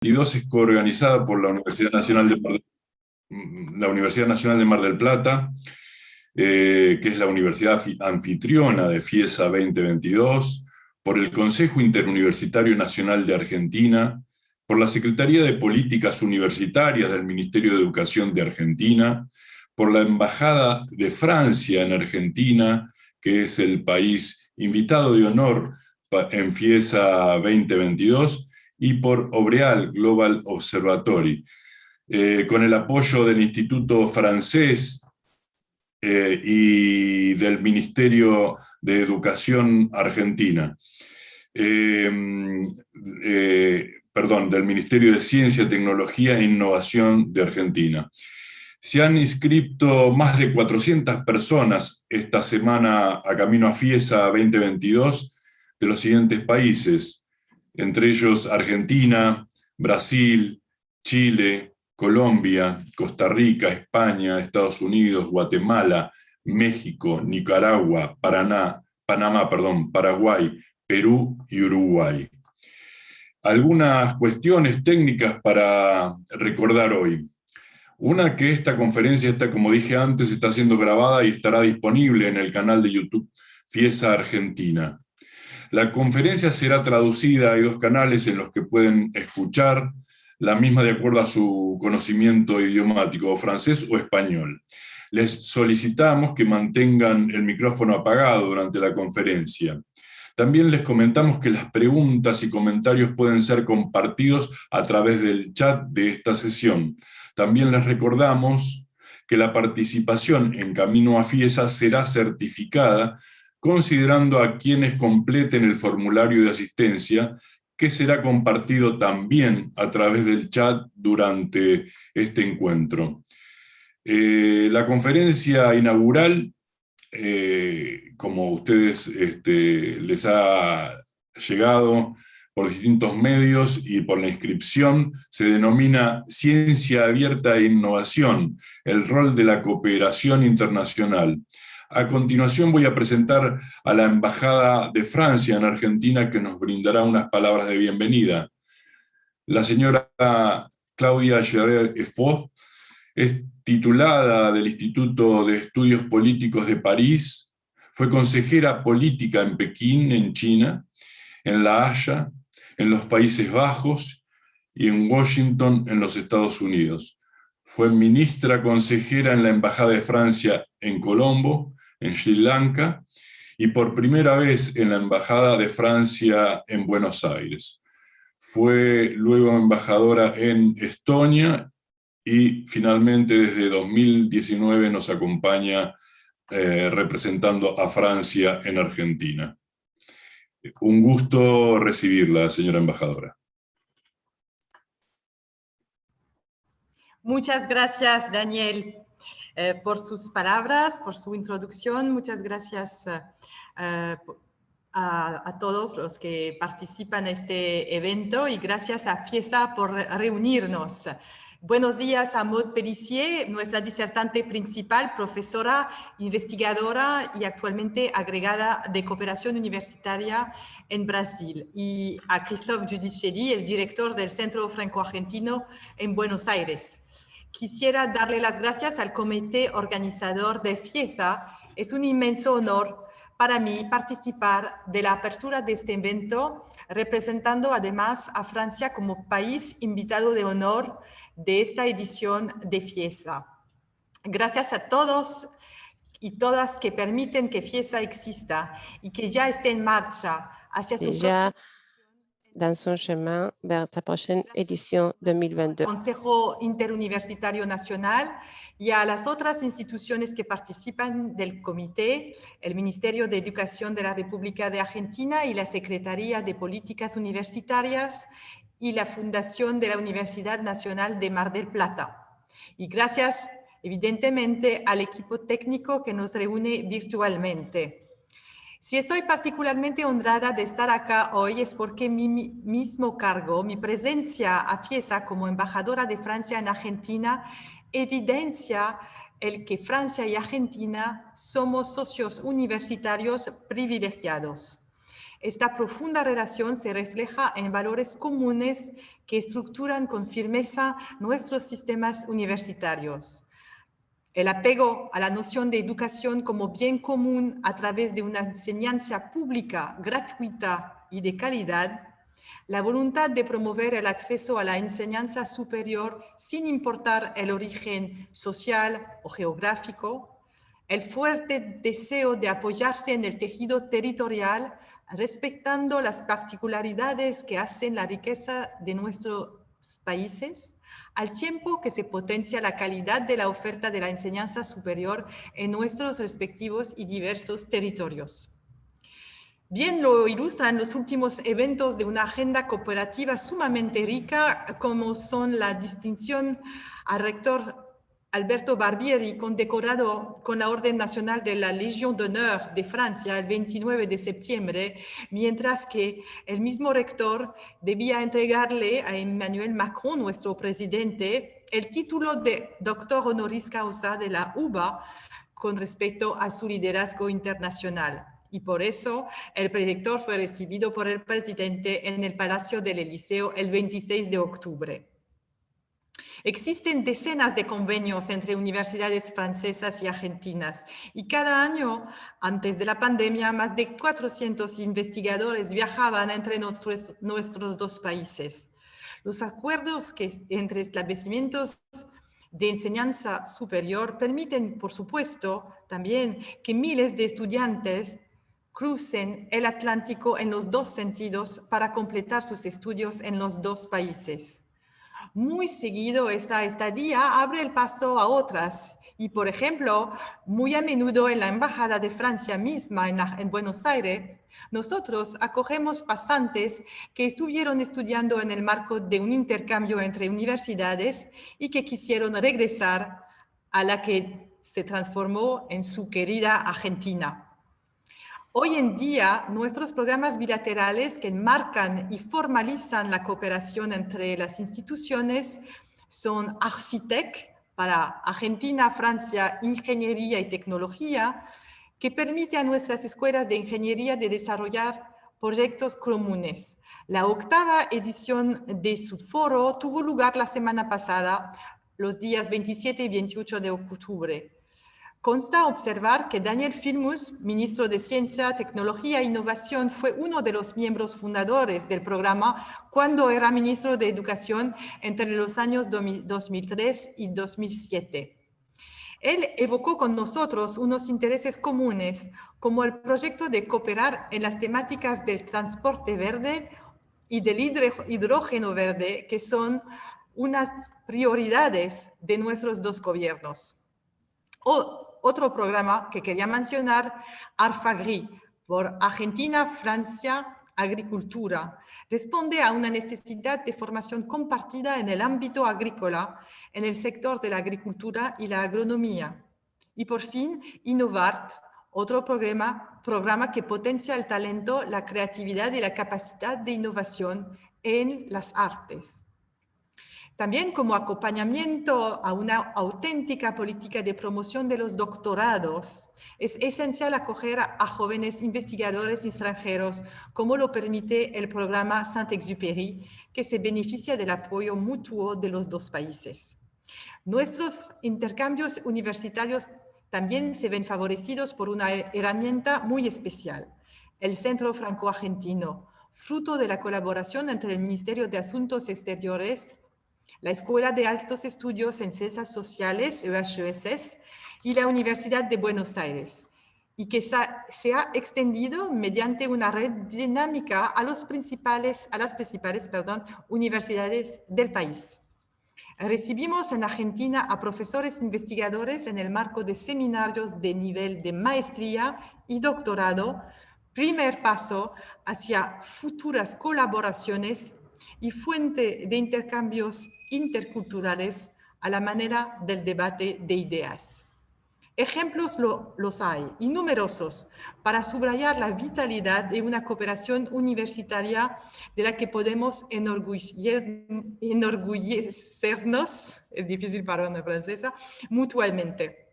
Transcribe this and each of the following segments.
2022 es coorganizada por la Universidad Nacional de Mar del Plata, que es la universidad anfitriona de Fiesa 2022, por el Consejo Interuniversitario Nacional de Argentina, por la Secretaría de Políticas Universitarias del Ministerio de Educación de Argentina, por la Embajada de Francia en Argentina, que es el país invitado de honor en Fiesa 2022, y por Obreal Global Observatory, con el apoyo del Instituto Francés y del Ministerio de Educación Argentina. Del Ministerio de Ciencia, Tecnología e Innovación de Argentina. Se han inscrito más de 400 personas esta semana a Camino a Fiesa 2022 de los siguientes países, entre ellos Argentina, Brasil, Chile, Colombia, Costa Rica, España, Estados Unidos, Guatemala, México, Nicaragua, Panamá, Paraguay, Perú y Uruguay. Algunas cuestiones técnicas para recordar hoy. Una, que esta conferencia, como dije antes, está siendo grabada y estará disponible en el canal de YouTube Fiesa Argentina. La conferencia será traducida, hay 2 canales en los que pueden escuchar la misma de acuerdo a su conocimiento idiomático, o francés o español. Les solicitamos que mantengan el micrófono apagado durante la conferencia. También les comentamos que las preguntas y comentarios pueden ser compartidos a través del chat de esta sesión. También les recordamos que la participación en Camino a Fiesa será certificada considerando a quienes completen el formulario de asistencia, que será compartido también a través del chat durante este encuentro. La conferencia inaugural, como ustedes les ha llegado por distintos medios y por la inscripción, se denomina Ciencia Abierta e Innovación, el rol de la cooperación internacional. A continuación voy a presentar a la Embajada de Francia en Argentina, que nos brindará unas palabras de bienvenida. La señora Claudia Gerard-Effo es titulada del Instituto de Estudios Políticos de París, fue consejera política en Pekín, en China, en La Haya, en los Países Bajos y en Washington, en los Estados Unidos. Fue ministra consejera en la Embajada de Francia en Colombo, en Sri Lanka, y por primera vez en la Embajada de Francia en Buenos Aires. Fue luego embajadora en Estonia y finalmente desde 2019 nos acompaña representando a Francia en Argentina. Un gusto recibirla, señora embajadora. Muchas gracias, Daniel, por sus palabras, por su introducción. Muchas gracias a todos los que participan en este evento y gracias a Fiesa por reunirnos. Buenos días a Maud Pellissier, nuestra disertante principal, profesora, investigadora y actualmente agregada de cooperación universitaria en Brasil, y a Christophe Giudicelli, el director del Centro Franco-Argentino en Buenos Aires. Quisiera darle las gracias al comité organizador de Fiesa. Es un inmenso honor para mí participar de la apertura de este evento, representando además a Francia como país invitado de honor de esta edición de Fiesa. Gracias a todos y todas que permiten que Fiesa exista y que ya esté en marcha hacia su próxima dans son chemin vers sa prochaine édition 2022. Consejo Interuniversitario Nacional y a las otras instituciones que participan del comité, el Ministerio de Educación de la República de Argentina y la Secretaría de Políticas Universitarias y la Fundación de la Universidad Nacional de Mar del Plata. Y gracias, evidentemente, al equipo técnico que nos reúne virtualmente. Si estoy particularmente honrada de estar acá hoy es porque mi mismo cargo, mi presencia a Fiesa como embajadora de Francia en Argentina, evidencia el que Francia y Argentina somos socios universitarios privilegiados. Esta profunda relación se refleja en valores comunes que estructuran con firmeza nuestros sistemas universitarios. El apego a la noción de educación como bien común a través de una enseñanza pública, gratuita y de calidad, la voluntad de promover el acceso a la enseñanza superior sin importar el origen social o geográfico, el fuerte deseo de apoyarse en el tejido territorial, respetando las particularidades que hacen la riqueza de nuestros países, al tiempo que se potencia la calidad de la oferta de la enseñanza superior en nuestros respectivos y diversos territorios. Bien lo ilustran los últimos eventos de una agenda cooperativa sumamente rica, como son la distinción al rector Alberto Barbieri, condecorado con la Orden Nacional de la Légion d'Honneur de Francia el 29 de septiembre, mientras que el mismo rector debía entregarle a Emmanuel Macron, nuestro presidente, el título de doctor honoris causa de la UBA con respecto a su liderazgo internacional. Y por eso el predictor fue recibido por el presidente en el Palacio del Elíseo el 26 de octubre. Existen decenas de convenios entre universidades francesas y argentinas y cada año, antes de la pandemia, más de 400 investigadores viajaban entre nuestros dos países. Los acuerdos entre establecimientos de enseñanza superior permiten, por supuesto, también que miles de estudiantes crucen el Atlántico en los dos sentidos para completar sus estudios en los dos países. Muy seguido esa estadía abre el paso a otras y, por ejemplo, muy a menudo en la Embajada de Francia misma en Buenos Aires, nosotros acogemos pasantes que estuvieron estudiando en el marco de un intercambio entre universidades y que quisieron regresar a la que se transformó en su querida Argentina. Hoy en día, nuestros programas bilaterales que enmarcan y formalizan la cooperación entre las instituciones son Arfitec, para Argentina, Francia, Ingeniería y Tecnología, que permite a nuestras escuelas de ingeniería de desarrollar proyectos comunes. La 8ª edición de su foro tuvo lugar la semana pasada, los días 27 y 28 de octubre. Consta observar que Daniel Filmus, ministro de Ciencia, Tecnología e Innovación, fue uno de los miembros fundadores del programa cuando era ministro de Educación entre los años 2003 y 2007. Él evocó con nosotros unos intereses comunes, como el proyecto de cooperar en las temáticas del transporte verde y del hidrógeno verde, que son unas prioridades de nuestros dos gobiernos. Otro programa que quería mencionar, ARFAGRI, por Argentina, Francia, Agricultura, responde a una necesidad de formación compartida en el ámbito agrícola, en el sector de la agricultura y la agronomía. Y por fin, Innovart, otro programa que potencia el talento, la creatividad y la capacidad de innovación en las artes. También como acompañamiento a una auténtica política de promoción de los doctorados, es esencial acoger a jóvenes investigadores extranjeros, como lo permite el programa Saint-Exupéry, que se beneficia del apoyo mutuo de los dos países. Nuestros intercambios universitarios también se ven favorecidos por una herramienta muy especial, el Centro Franco-Argentino, fruto de la colaboración entre el Ministerio de Asuntos Exteriores, la Escuela de Altos Estudios en Ciencias Sociales, EHESS, y la Universidad de Buenos Aires, y que se ha extendido mediante una red dinámica a las principales universidades del país. Recibimos en Argentina a profesores investigadores en el marco de seminarios de nivel de maestría y doctorado, primer paso hacia futuras colaboraciones y fuente de intercambios interculturales a la manera del debate de ideas. Ejemplos los hay, y numerosos, para subrayar la vitalidad de una cooperación universitaria de la que podemos enorgullecernos, es difícil para una francesa, mutuamente.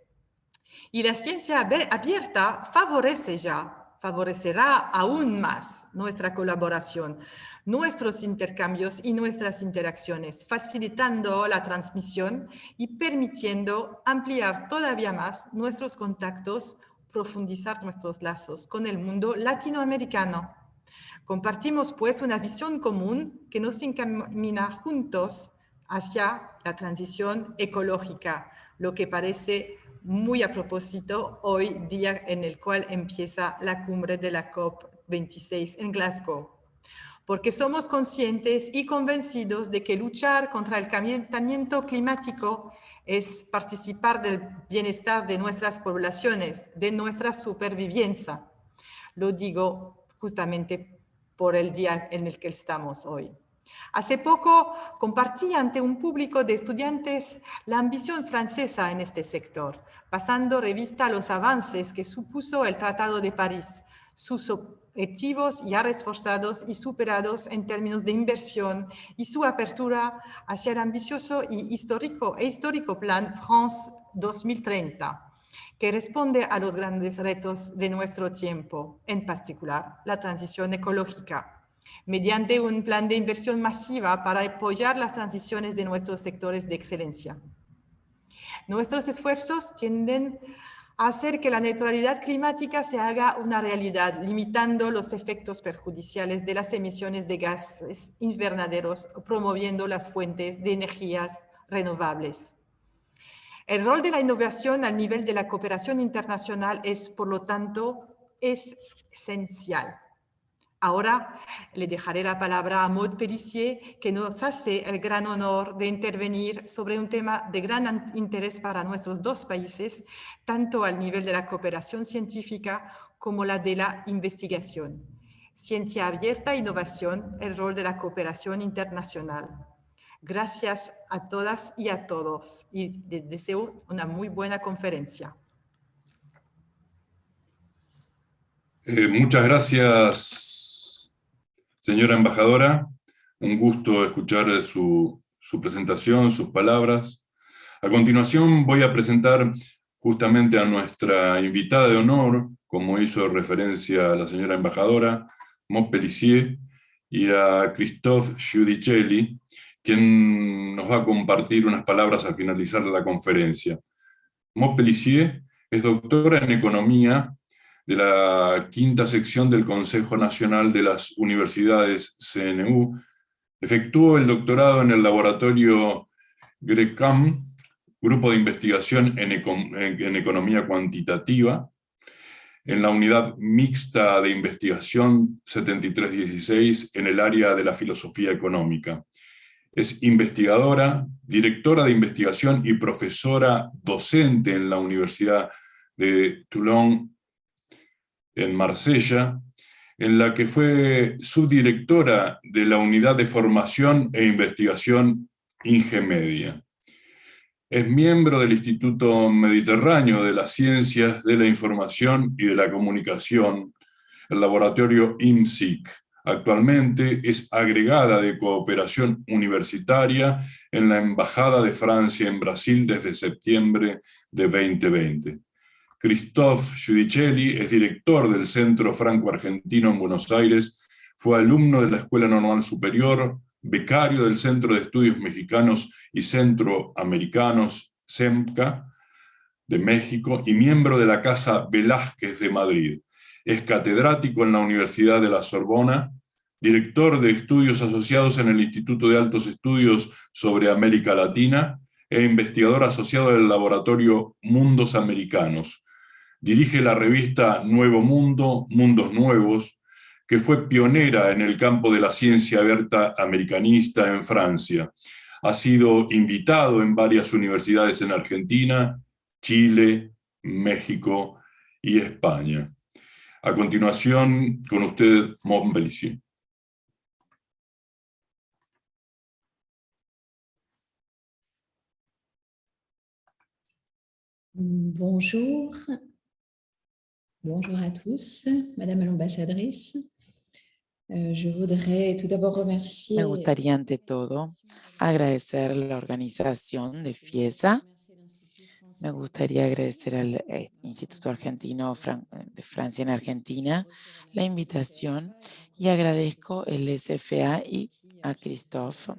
Y la ciencia abierta favorece favorecerá aún más nuestra colaboración, nuestros intercambios y nuestras interacciones, facilitando la transmisión y permitiendo ampliar todavía más nuestros contactos, profundizar nuestros lazos con el mundo latinoamericano. Compartimos pues una visión común que nos encamina juntos hacia la transición ecológica, lo que parece muy a propósito hoy día en el cual empieza la cumbre de la COP26 en Glasgow. Porque somos conscientes y convencidos de que luchar contra el calentamiento climático es participar del bienestar de nuestras poblaciones, de nuestra supervivencia. Lo digo justamente por el día en el que estamos hoy. Hace poco compartí ante un público de estudiantes la ambición francesa en este sector, pasando revista a los avances que supuso el Tratado de París, sus objetivos ya reforzados y superados en términos de inversión y su apertura hacia el ambicioso y histórico plan France 2030, que responde a los grandes retos de nuestro tiempo, en particular la transición ecológica, mediante un plan de inversión masiva para apoyar las transiciones de nuestros sectores de excelencia. Nuestros esfuerzos tienden a hacer que la neutralidad climática se haga una realidad, limitando los efectos perjudiciales de las emisiones de gases invernaderos, promoviendo las fuentes de energías renovables. El rol de la innovación al nivel de la cooperación internacional es, por lo tanto, esencial. Ahora le dejaré la palabra a Maud Pellissier, que nos hace el gran honor de intervenir sobre un tema de gran interés para nuestros dos países, tanto al nivel de la cooperación científica como la de la investigación. Ciencia abierta e innovación, el rol de la cooperación internacional. Gracias a todas y a todos y les deseo una muy buena conferencia. Muchas gracias, señora embajadora. Un gusto escuchar su presentación, sus palabras. A continuación voy a presentar justamente a nuestra invitada de honor, como hizo referencia la señora embajadora, Maud Pellissier, y a Christophe Giudicelli, quien nos va a compartir unas palabras al finalizar la conferencia. Maud Pellissier es doctora en Economía de la quinta sección del Consejo Nacional de las Universidades CNU. Efectuó el doctorado en el laboratorio GRECAM, Grupo de Investigación en Economía Cuantitativa, en la Unidad Mixta de Investigación 7316 en el área de la Filosofía Económica. Es investigadora, directora de investigación y profesora docente en la Universidad de Toulon en Marsella, en la que fue subdirectora de la Unidad de Formación e Investigación Ingemedia. Es miembro del Instituto Mediterráneo de las Ciencias de la Información y de la Comunicación, el laboratorio IMSIC. Actualmente es agregada de cooperación universitaria en la Embajada de Francia en Brasil desde septiembre de 2020. Christophe Giudicelli es director del Centro Franco-Argentino en Buenos Aires, fue alumno de la Escuela Normal Superior, becario del Centro de Estudios Mexicanos y Centroamericanos, CEMCA, de México, y miembro de la Casa Velázquez de Madrid. Es catedrático en la Universidad de la Sorbona, director de estudios asociados en el Instituto de Altos Estudios sobre América Latina e investigador asociado del laboratorio Mundos Americanos. Dirige la revista Nuevo Mundo, Mundos Nuevos, que fue pionera en el campo de la ciencia abierta americanista en Francia. Ha sido invitado en varias universidades en Argentina, Chile, México y España. A continuación, con usted, Maud Pellissier. Bonjour. Bonjour à tous, Madame l'ambassadrice. Je voudrais tout d'abord remercier... Me gustaría ante todo agradecer la organización de FIESA Me gustaría agradecer al Instituto Argentino de Francia en Argentina la invitación y agradezco el SFA y a Christophe,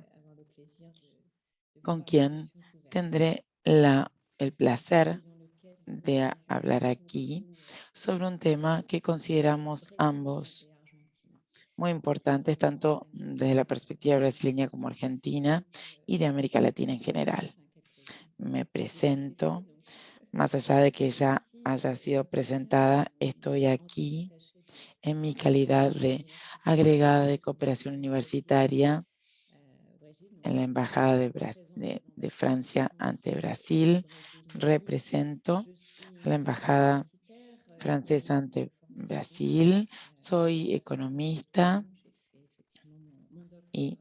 con quien tendré el placer de hablar aquí sobre un tema que consideramos ambos muy importantes, tanto desde la perspectiva brasileña como argentina y de América Latina en general. Me presento, más allá de que ya haya sido presentada, estoy aquí en mi calidad de agregada de cooperación universitaria en la Embajada de Francia ante Brasil. Represento a la Embajada francesa ante Brasil. Soy economista y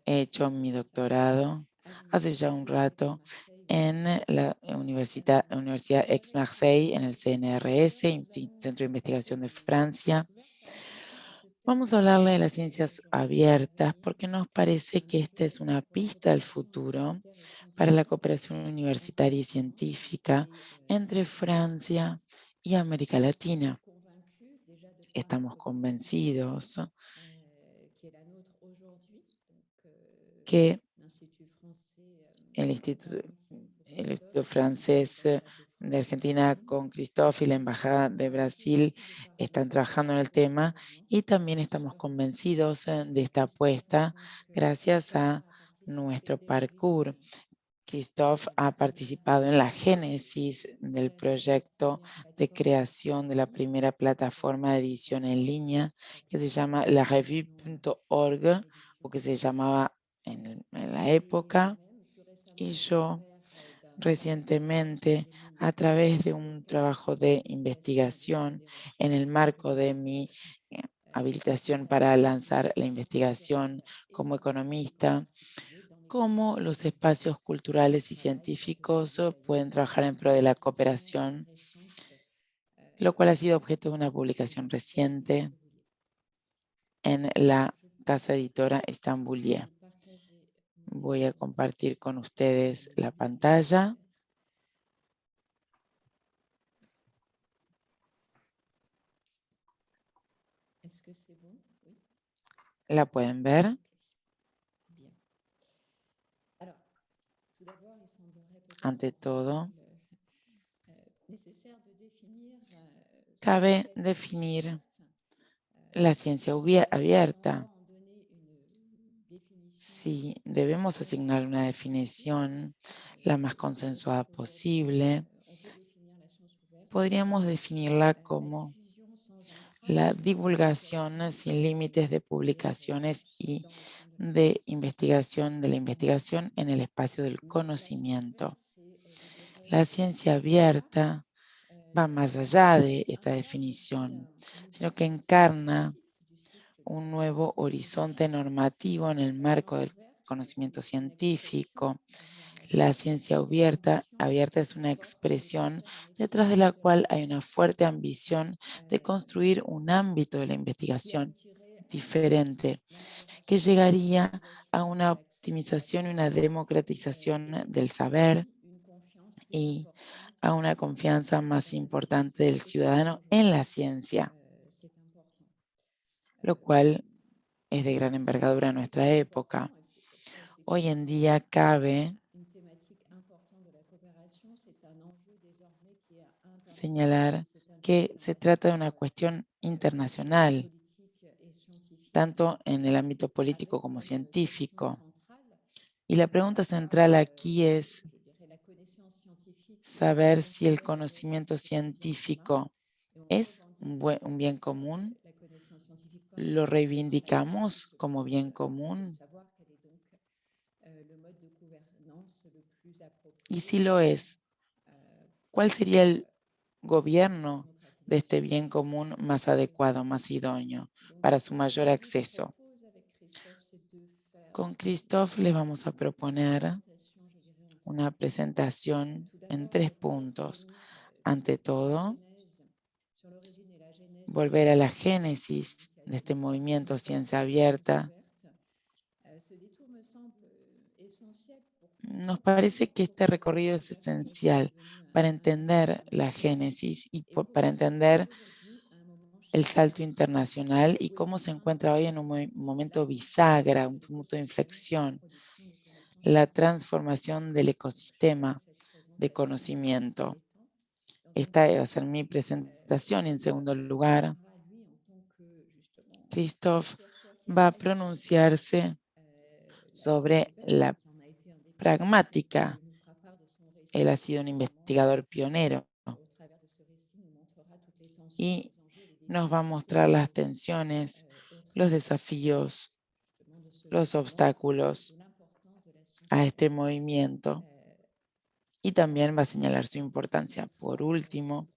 he hecho mi doctorado hace ya un rato en la Universidad Aix-Marseille, en el CNRS, Centro de Investigación de Francia. Vamos a hablarle de las ciencias abiertas porque nos parece que esta es una pista al futuro para la cooperación universitaria y científica entre Francia y América Latina. Estamos convencidos que el Instituto Francés de Argentina con Christophe y la Embajada de Brasil están trabajando en el tema y también estamos convencidos de esta apuesta gracias a nuestro parkour. Christophe ha participado en la génesis del proyecto de creación de la primera plataforma de edición en línea que se llama larevue.org o que se llamaba en la época, y yo recientemente, a través de un trabajo de investigación en el marco de mi habilitación para lanzar la investigación como economista, cómo los espacios culturales y científicos pueden trabajar en pro de la cooperación, lo cual ha sido objeto de una publicación reciente en la casa editora Estambulía. Voy a compartir con ustedes la pantalla. ¿La pueden ver? Ante todo, cabe definir la ciencia abierta. Si debemos asignar una definición la más consensuada posible, podríamos definirla como la divulgación sin límites de publicaciones y de la investigación en el espacio del conocimiento. La ciencia abierta va más allá de esta definición, sino que encarna un nuevo horizonte normativo en el marco del conocimiento científico. La ciencia abierta es una expresión detrás de la cual hay una fuerte ambición de construir un ámbito de la investigación diferente que llegaría a una optimización y una democratización del saber y a una confianza más importante del ciudadano en la ciencia, lo cual es de gran envergadura en nuestra época. Hoy en día cabe señalar que se trata de una cuestión internacional, tanto en el ámbito político como científico. Y la pregunta central aquí es saber si el conocimiento científico es un bien común. ¿Lo reivindicamos como bien común? Y si lo es, ¿cuál sería el gobierno de este bien común más adecuado, más idóneo para su mayor acceso? Con Christophe les vamos a proponer una presentación en 3 puntos. Ante todo, volver a la génesis de este movimiento Ciencia Abierta, nos parece que este recorrido es esencial para entender la génesis y para entender el salto internacional y cómo se encuentra hoy en un momento bisagra, un punto de inflexión, la transformación del ecosistema de conocimiento. Esta va a ser mi presentación. En segundo lugar, Christophe va a pronunciarse sobre la pragmática. Él ha sido un investigador pionero y nos va a mostrar las tensiones, los desafíos, los obstáculos a este movimiento y también va a señalar su importancia. Por último,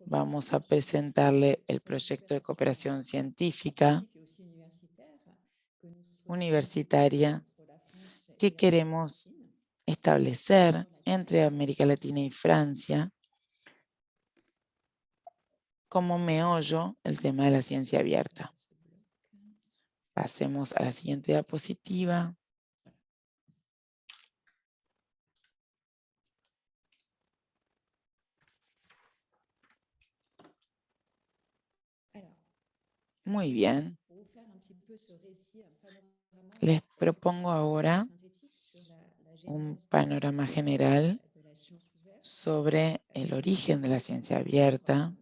vamos a presentarle el proyecto de cooperación científica universitaria que queremos establecer entre América Latina y Francia como meollo el tema de la ciencia abierta. Pasemos a la siguiente diapositiva. Muy bien. Les propongo ahora un panorama general sobre el origen de la ciencia abierta.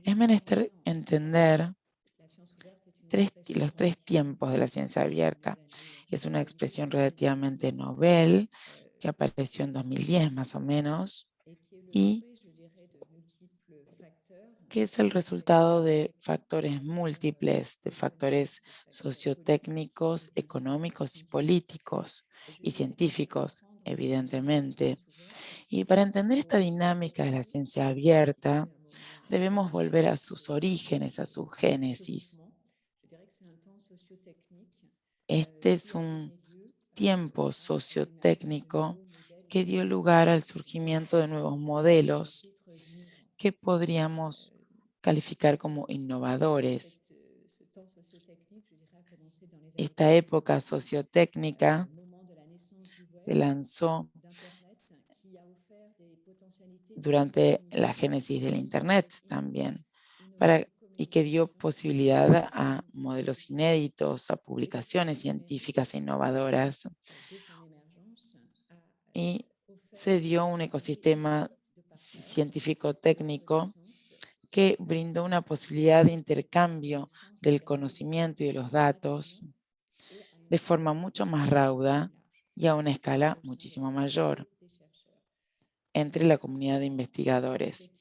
Es menester entender los tres tiempos de la ciencia abierta. Es una expresión relativamente novel que apareció en 2010 más o menos y que es el resultado de factores múltiples, de factores sociotécnicos, económicos y políticos y científicos, evidentemente. Y para entender esta dinámica de la ciencia abierta, debemos volver a sus orígenes, a su génesis. Este es un tiempo sociotécnico que dio lugar al surgimiento de nuevos modelos que podríamos calificar como innovadores. Esta época sociotécnica se lanzó durante la génesis del Internet también, y que dio posibilidad a modelos inéditos, a publicaciones científicas e innovadoras, y se dio un ecosistema científico-técnico que brindó una posibilidad de intercambio del conocimiento y de los datos de forma mucho más rauda y a una escala muchísimo mayor entre la comunidad de investigadores.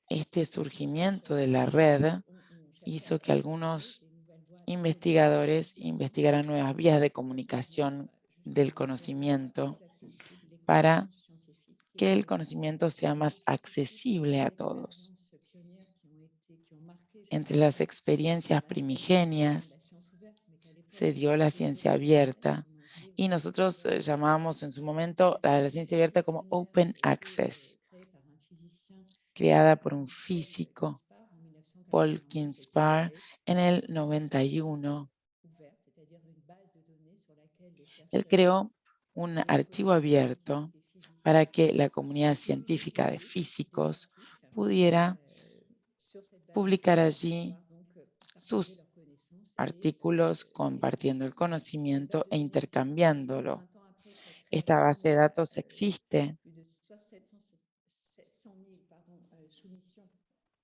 Este surgimiento de la red hizo que algunos investigadores investigaran nuevas vías de comunicación del conocimiento para que el conocimiento sea más accesible a todos. Entre las experiencias primigenias se dio la ciencia abierta y nosotros llamábamos en su momento a la ciencia abierta como Open Access, creada por un físico, Paul Kinspar, en el 91. Él creó un archivo abierto para que la comunidad científica de físicos pudiera publicar allí sus artículos compartiendo el conocimiento e intercambiándolo. Esta base de datos existe.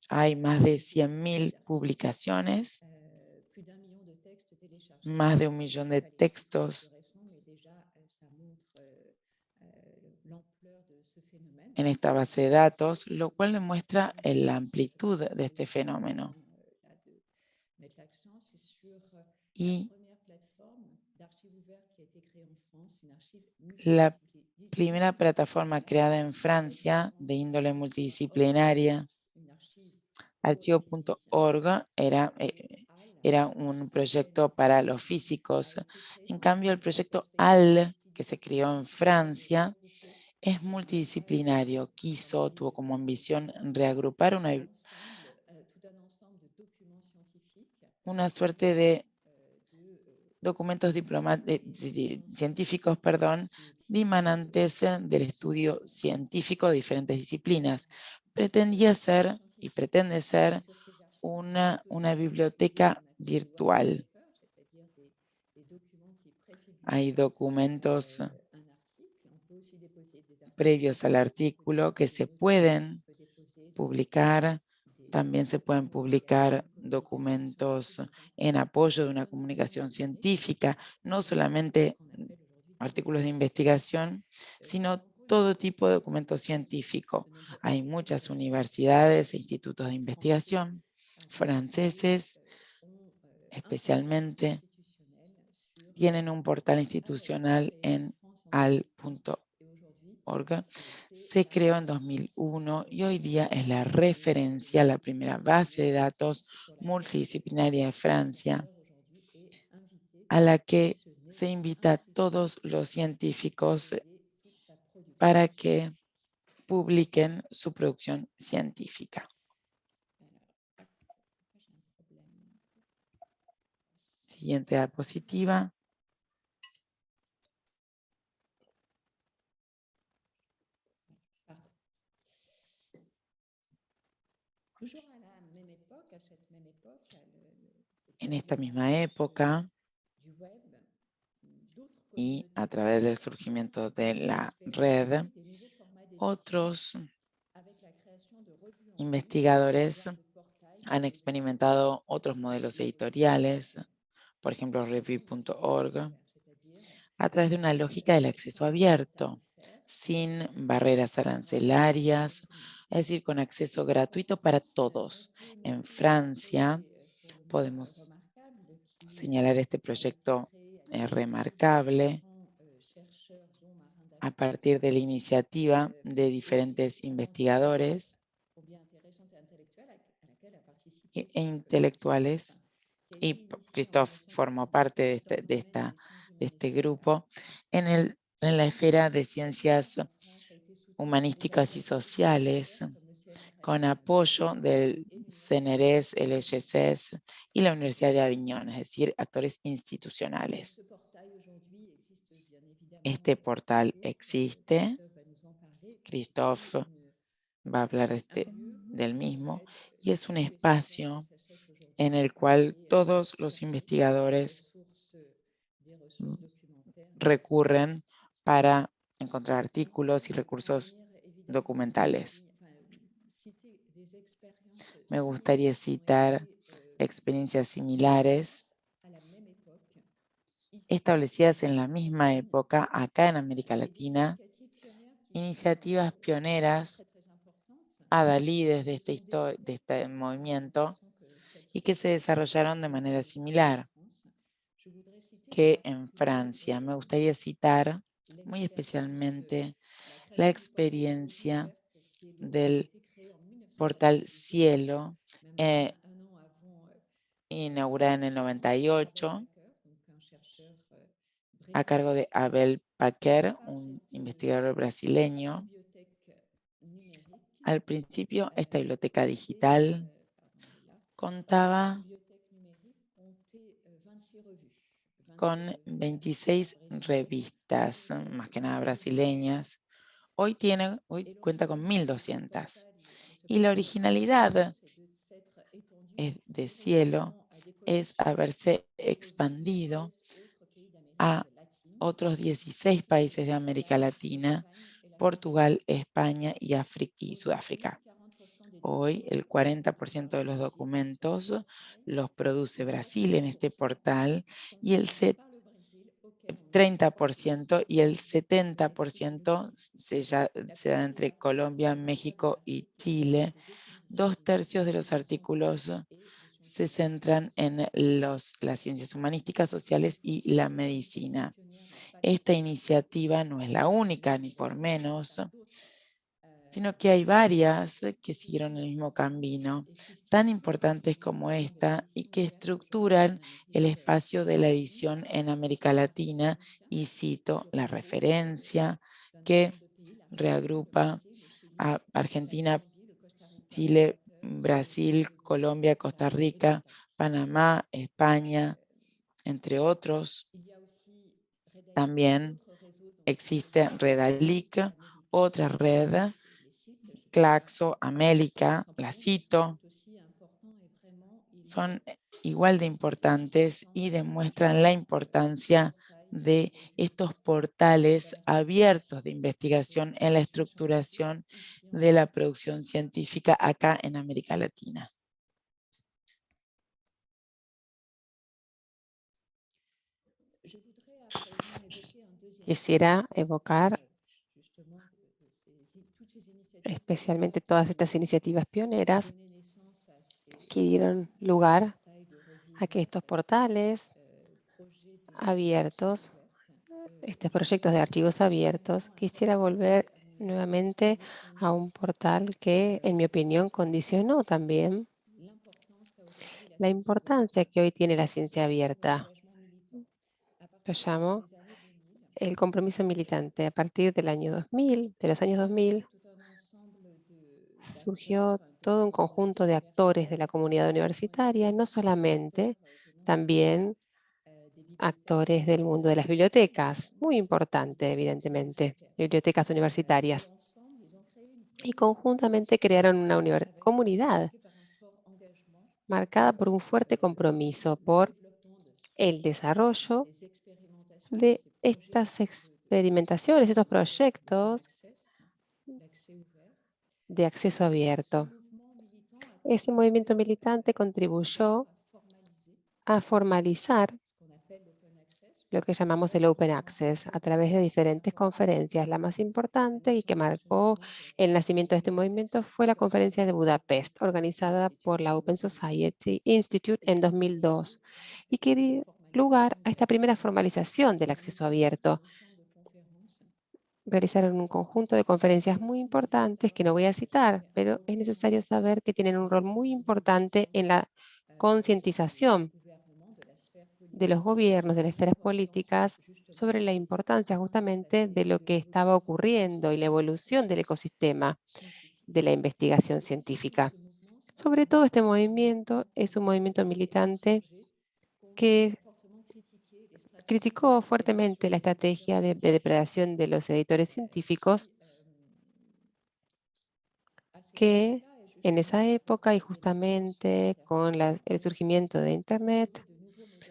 Hay más de 100.000 publicaciones, más de 1 millón de textos en esta base de datos, lo cual demuestra la amplitud de este fenómeno. Y la primera plataforma creada en Francia de índole multidisciplinaria, archivo.org, era un proyecto para los físicos. En cambio, el proyecto AL, que se creó en Francia, es multidisciplinario. Tuvo como ambición reagrupar una suerte de documentos científicos, dimanantes del estudio científico de diferentes disciplinas. Pretendía ser y pretende ser una biblioteca virtual. Hay documentos previos al artículo que se pueden publicar. También se pueden publicar documentos en apoyo de una comunicación científica, no solamente artículos de investigación, sino todo tipo de documento científico. Hay muchas universidades e institutos de investigación franceses, especialmente, tienen un portal institucional en al.org. Se creó en 2001 y hoy día es la referencia, la primera base de datos multidisciplinaria de Francia, a la que se invita a todos los científicos para que publiquen su producción científica. Siguiente diapositiva. En esta misma época y a través del surgimiento de la red, otros investigadores han experimentado otros modelos editoriales, por ejemplo review.org, a través de una lógica del acceso abierto, sin barreras arancelarias, es decir, con acceso gratuito para todos. En Francia podemos señalar este proyecto remarcable a partir de la iniciativa de diferentes investigadores e intelectuales, y Christophe formó parte de este grupo en la esfera de ciencias humanísticas y sociales, con apoyo del CNRS, el HSS y la Universidad de Aviñón, es decir, actores institucionales. Este portal existe. Christophe va a hablar del mismo, y es un espacio en el cual todos los investigadores recurren para encontrar artículos y recursos documentales. Me gustaría citar experiencias similares establecidas en la misma época acá en América Latina, iniciativas pioneras, adalides de este movimiento, y que se desarrollaron de manera similar que en Francia. Me gustaría citar muy especialmente la experiencia del portal Cielo, inaugurada en el 98, a cargo de Abel Paquer, un investigador brasileño. Al principio, esta biblioteca digital contaba con 26 revistas, más que nada brasileñas. Hoy cuenta con 1.200. Y la originalidad de Cielo es haberse expandido a otros 16 países de América Latina, Portugal, España y Sudáfrica. Hoy el 40% de los documentos los produce Brasil en este portal, y el 30% y el 70% se da entre Colombia, México y Chile. 2/3 de los artículos se centran en las ciencias humanísticas, sociales y la medicina. Esta iniciativa no es la única, ni por menos, sino que hay varias que siguieron el mismo camino, tan importantes como esta, y que estructuran el espacio de la edición en América Latina, y cito la referencia que reagrupa a Argentina, Chile, Brasil, Colombia, Costa Rica, Panamá, España, Entre otros, también existe Redalic, otra red, Claxo, Amélica, la cito, son igual de importantes y demuestran la importancia de estos portales abiertos de investigación en la estructuración de la producción científica acá en América Latina. Quisiera evocar especialmente todas estas iniciativas pioneras que dieron lugar a que estos portales abiertos, estos proyectos de archivos abiertos, quisiera volver nuevamente a un portal que, en mi opinión, condicionó también la importancia que hoy tiene la ciencia abierta. Lo llamo el compromiso militante. A partir del año 2000, de los años 2000, surgió todo un conjunto de actores de la comunidad universitaria, no solamente, también actores del mundo de las bibliotecas, muy importante, evidentemente, bibliotecas universitarias. Y conjuntamente crearon una comunidad marcada por un fuerte compromiso por el desarrollo de estas experimentaciones, estos proyectos de acceso abierto. Ese movimiento militante contribuyó a formalizar lo que llamamos el Open Access a través de diferentes conferencias. La más importante y que marcó el nacimiento de este movimiento fue la conferencia de Budapest, organizada por la Open Society Institute en 2002, y que dio lugar a esta primera formalización del acceso abierto. Realizaron un conjunto de conferencias muy importantes que no voy a citar, pero es necesario saber que tienen un rol muy importante en la concientización de los gobiernos, de las esferas políticas, sobre la importancia justamente de lo que estaba ocurriendo y la evolución del ecosistema de la investigación científica. Sobre todo este movimiento es un movimiento militante que criticó fuertemente la estrategia de depredación de los editores científicos que en esa época y justamente con el surgimiento de Internet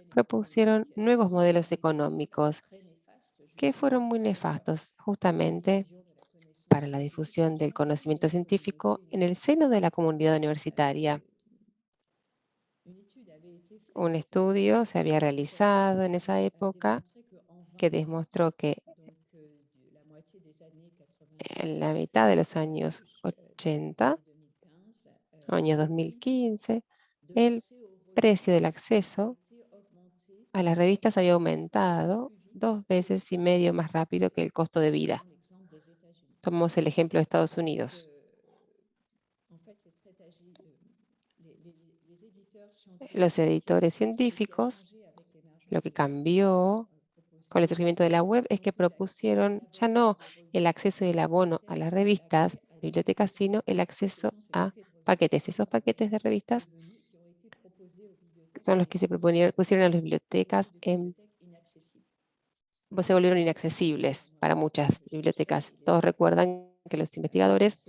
propusieron nuevos modelos económicos que fueron muy nefastos justamente para la difusión del conocimiento científico en el seno de la comunidad universitaria. Un estudio se había realizado en esa época que demostró que en la mitad de los años 80, año 2015, el precio del acceso a las revistas había aumentado 2,5 veces más rápido que el costo de vida. Tomamos el ejemplo de Estados Unidos. Los editores científicos, lo que cambió con el surgimiento de la web es que propusieron ya no el acceso y el abono a las revistas, bibliotecas, sino el acceso a paquetes. Esos paquetes de revistas son los que se pusieron a las bibliotecas se volvieron inaccesibles para muchas bibliotecas. Todos recuerdan que los investigadores,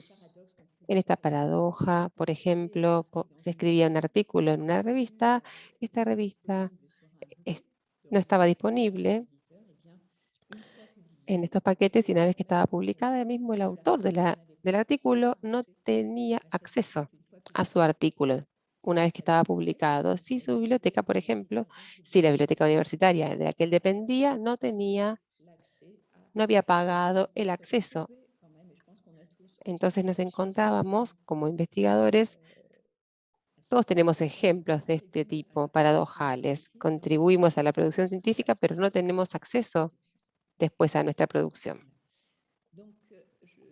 en esta paradoja, por ejemplo, se escribía un artículo en una revista, esta revista no estaba disponible en estos paquetes y una vez que estaba publicada, mismo el autor del artículo no tenía acceso a su artículo una vez que estaba publicado. Si su biblioteca, por ejemplo, si la biblioteca universitaria de la que él dependía no había pagado el acceso. Entonces nos encontrábamos como investigadores, todos tenemos ejemplos de este tipo, paradojales. Contribuimos a la producción científica, pero no tenemos acceso después a nuestra producción.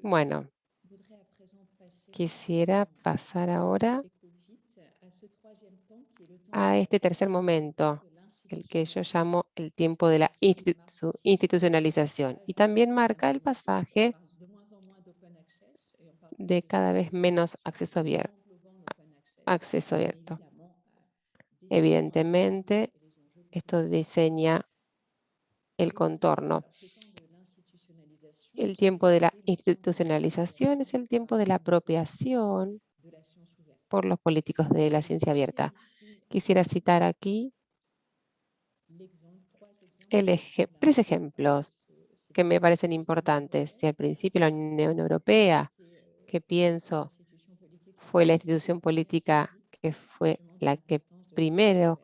Bueno, quisiera pasar ahora a este tercer momento, el que yo llamo el tiempo de la institucionalización, y también marca el pasaje de cada vez menos acceso abierto. Evidentemente, Esto diseña el contorno. El tiempo de la institucionalización es el tiempo de la apropiación por los políticos de la ciencia abierta. Quisiera citar aquí tres ejemplos que me parecen importantes. Si al principio la Unión Europea, que pienso fue la institución política que fue la que primero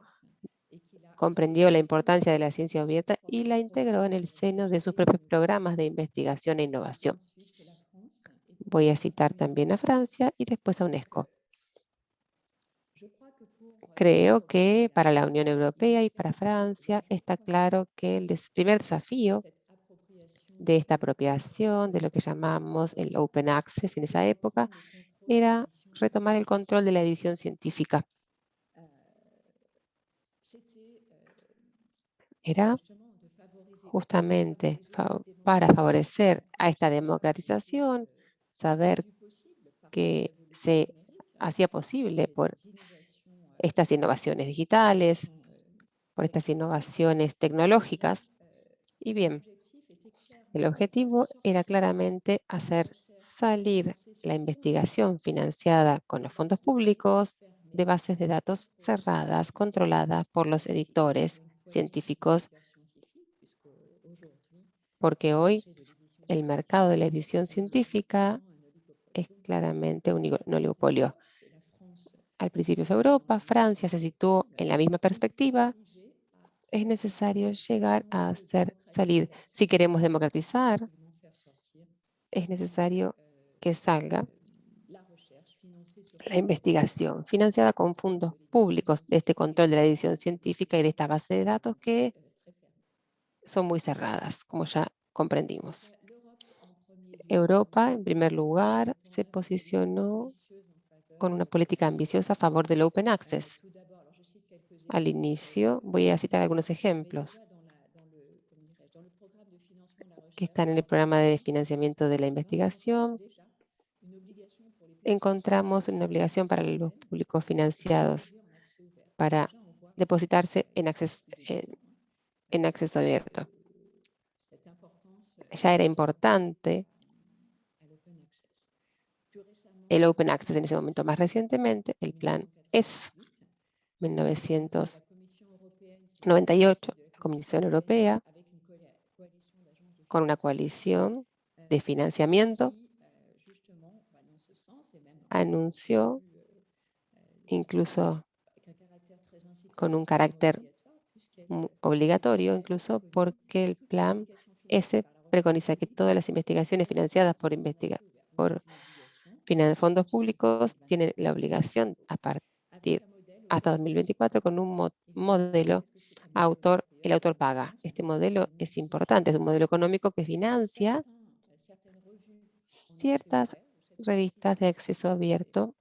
comprendió la importancia de la ciencia abierta y la integró en el seno de sus propios programas de investigación e innovación. Voy a citar también a Francia y después a UNESCO. Creo que para la Unión Europea y para Francia está claro que el primer desafío de esta apropiación, de lo que llamamos el Open Access en esa época, era retomar el control de la edición científica. Era justamente para favorecer a esta democratización, saber que se hacía posible por estas innovaciones digitales, por estas innovaciones tecnológicas. Y bien, el objetivo era claramente hacer salir la investigación financiada con los fondos públicos de bases de datos cerradas, controladas por los editores científicos, porque hoy el mercado de la edición científica es claramente un oligopolio. Al principio fue Europa, Francia se situó en la misma perspectiva. Es necesario llegar a hacer salir. Si queremos democratizar, es necesario que salga la investigación financiada con fondos públicos de este control de la edición científica y de esta base de datos que son muy cerradas, como ya comprendimos. Europa, en primer lugar, se posicionó con una política ambiciosa a favor del Open Access. Al inicio, voy a citar algunos ejemplos que están en el programa de financiamiento de la investigación. Encontramos una obligación para los públicos financiados para depositarse en acceso abierto. Ya era importante el Open Access en ese momento. Más recientemente, el plan ES 1998, la Comisión Europea, con una coalición de financiamiento, anunció, incluso con un carácter obligatorio, incluso porque el plan S preconiza que todas las investigaciones financiadas por fondos públicos tienen la obligación a partir hasta 2024 con un modelo el autor paga. Este modelo es importante, es un modelo económico que financia ciertas revistas de acceso abierto.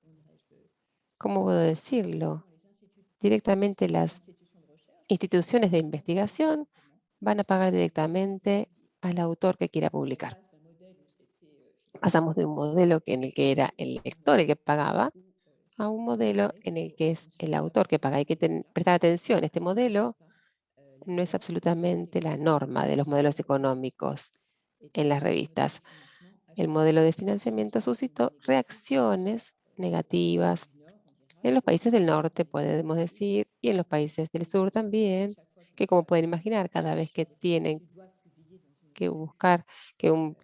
¿Cómo puedo decirlo? Directamente las instituciones de investigación van a pagar directamente al autor que quiera publicar. Pasamos de un modelo en el que era el lector el que pagaba a un modelo en el que es el autor que paga. Hay que prestar atención. Este modelo no es absolutamente la norma de los modelos económicos en las revistas. El modelo de financiamiento suscitó reacciones negativas en los países del norte, podemos decir, y en los países del sur también, que como pueden imaginar, cada vez que tienen que buscar que un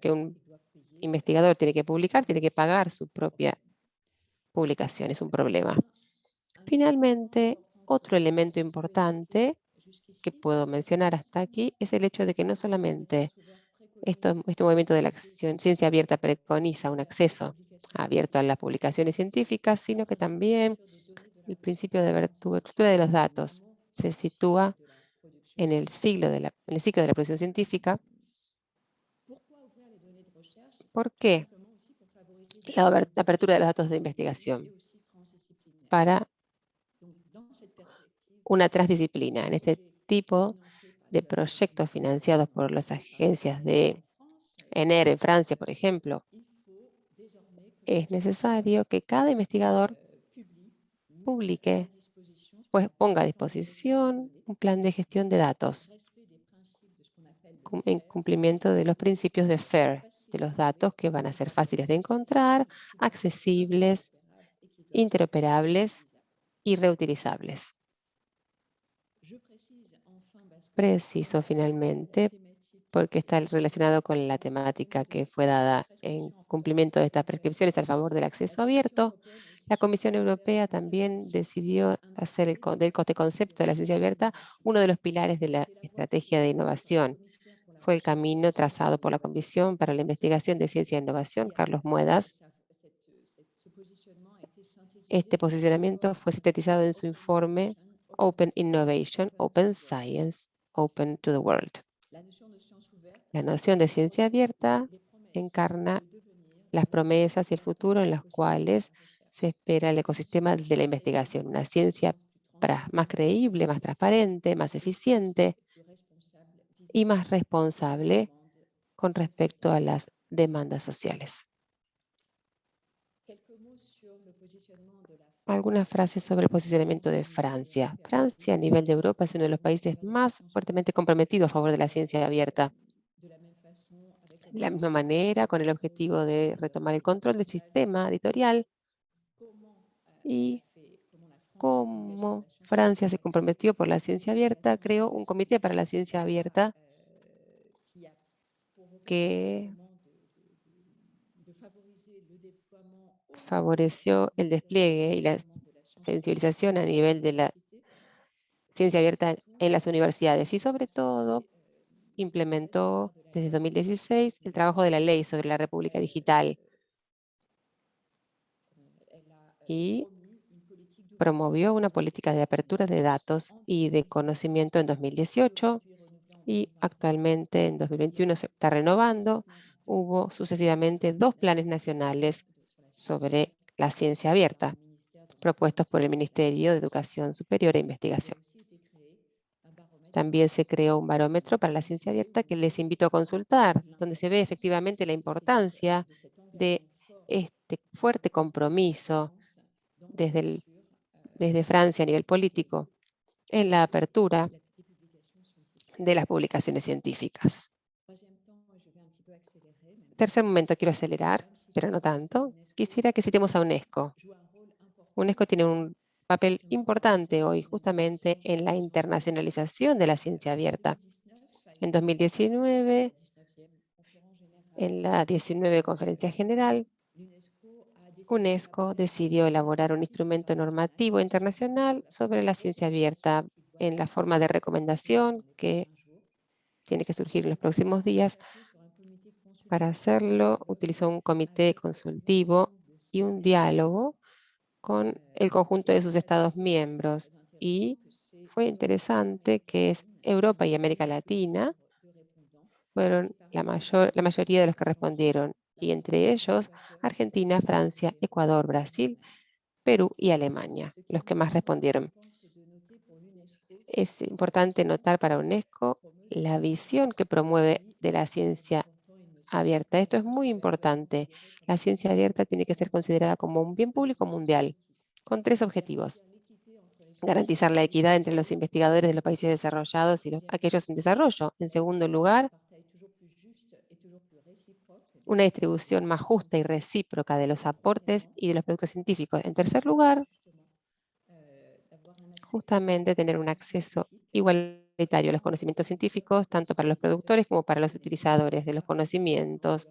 investigador tiene que publicar, tiene que pagar su propia publicación, es un problema. Finalmente, otro elemento importante que puedo mencionar hasta aquí es el hecho de que no solamente este movimiento de la ciencia abierta preconiza un acceso abierto a las publicaciones científicas, sino que también el principio de apertura de los datos se sitúa en el ciclo de la producción científica. ¿Por qué la apertura de los datos de investigación? Para una transdisciplina. En este tipo de proyectos financiados por las agencias de ENER en Francia, por ejemplo, es necesario que cada investigador publique pues ponga a disposición un plan de gestión de datos en cumplimiento de los principios de FAIR, de los datos que van a ser fáciles de encontrar, accesibles, interoperables y reutilizables. Preciso finalmente, porque está relacionado con la temática que fue dada en cumplimiento de estas prescripciones al favor del acceso abierto. La Comisión Europea también decidió hacer del concepto de la ciencia abierta uno de los pilares de la estrategia de innovación. Fue el camino trazado por la Comisión para la Investigación de Ciencia e Innovación, Carlos Moedas. Este posicionamiento fue sintetizado en su informe Open Innovation, Open Science, Open to the World. La noción de ciencia abierta encarna las promesas y el futuro en los cuales se espera el ecosistema de la investigación, una ciencia más creíble, más transparente, más eficiente y más responsable con respecto a las demandas sociales. Algunas frases sobre el posicionamiento de Francia. Francia, a nivel de Europa, es uno de los países más fuertemente comprometidos a favor de la ciencia abierta. De la misma manera, con el objetivo de retomar el control del sistema editorial y como Francia se comprometió por la ciencia abierta, creó un comité para la ciencia abierta que favoreció el despliegue y la sensibilización a nivel de la ciencia abierta en las universidades y sobre todo implementó desde 2016 el trabajo de la ley sobre la República Digital y promovió una política de apertura de datos y de conocimiento en 2018 y actualmente en 2021 se está renovando. Hubo sucesivamente 2 planes nacionales sobre la ciencia abierta propuestos por el Ministerio de Educación Superior e Investigación. También se creó un barómetro para la ciencia abierta que les invito a consultar, donde se ve efectivamente la importancia de este fuerte compromiso desde Francia a nivel político en la apertura de las publicaciones científicas. Tercer momento, quiero acelerar, pero no tanto. Quisiera que citemos a UNESCO. UNESCO tiene un papel importante hoy justamente en la internacionalización de la ciencia abierta. En 2019, en la 19 Conferencia General, UNESCO decidió elaborar un instrumento normativo internacional sobre la ciencia abierta en la forma de recomendación que tiene que surgir en los próximos días. Para hacerlo, utilizó un comité consultivo y un diálogo con el conjunto de sus Estados miembros. Y fue interesante que Europa y América Latina fueron la mayoría de los que respondieron, y entre ellos Argentina, Francia, Ecuador, Brasil, Perú y Alemania, los que más respondieron. Es importante notar para UNESCO la visión que promueve de la ciencia abierta. Esto es muy importante. La ciencia abierta tiene que ser considerada como un bien público mundial, con 3 objetivos. Garantizar la equidad entre los investigadores de los países desarrollados y aquellos en desarrollo. En segundo lugar, una distribución más justa y recíproca de los aportes y de los productos científicos. En tercer lugar, justamente tener un acceso igualitario a los conocimientos científicos, tanto para los productores como para los utilizadores de los conocimientos,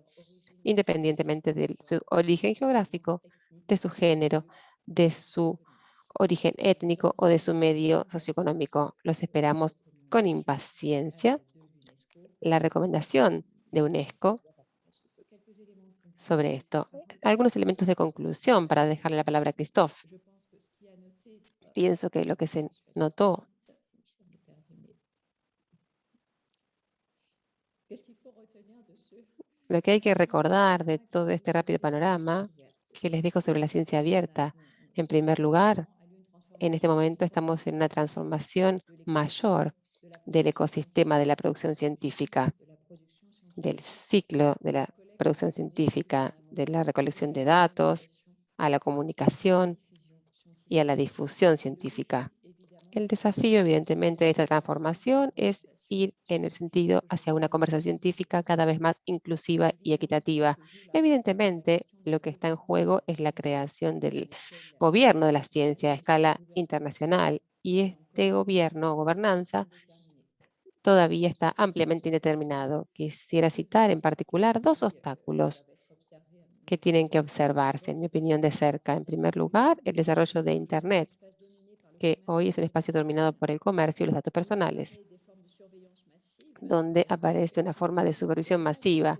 independientemente de su origen geográfico, de su género, de su origen étnico o de su medio socioeconómico. Los esperamos con impaciencia. La recomendación de UNESCO sobre esto. Algunos elementos de conclusión para dejarle la palabra a Christophe. Pienso que lo que se notó lo que hay que recordar de todo este rápido panorama que les dejo sobre la ciencia abierta, en primer lugar, en este momento estamos en una transformación mayor del ecosistema de la producción científica, del ciclo de la producción científica, de la recolección de datos, a la comunicación y a la difusión científica. El desafío, evidentemente, de esta transformación es ir en el sentido hacia una conversación científica cada vez más inclusiva y equitativa. Evidentemente, lo que está en juego es la creación del gobierno de la ciencia a escala internacional, y este gobierno o gobernanza todavía está ampliamente indeterminado. Quisiera citar en particular dos obstáculos que tienen que observarse, en mi opinión, de cerca. En primer lugar, el desarrollo de Internet, que hoy es un espacio dominado por el comercio y los datos personales, donde aparece una forma de supervisión masiva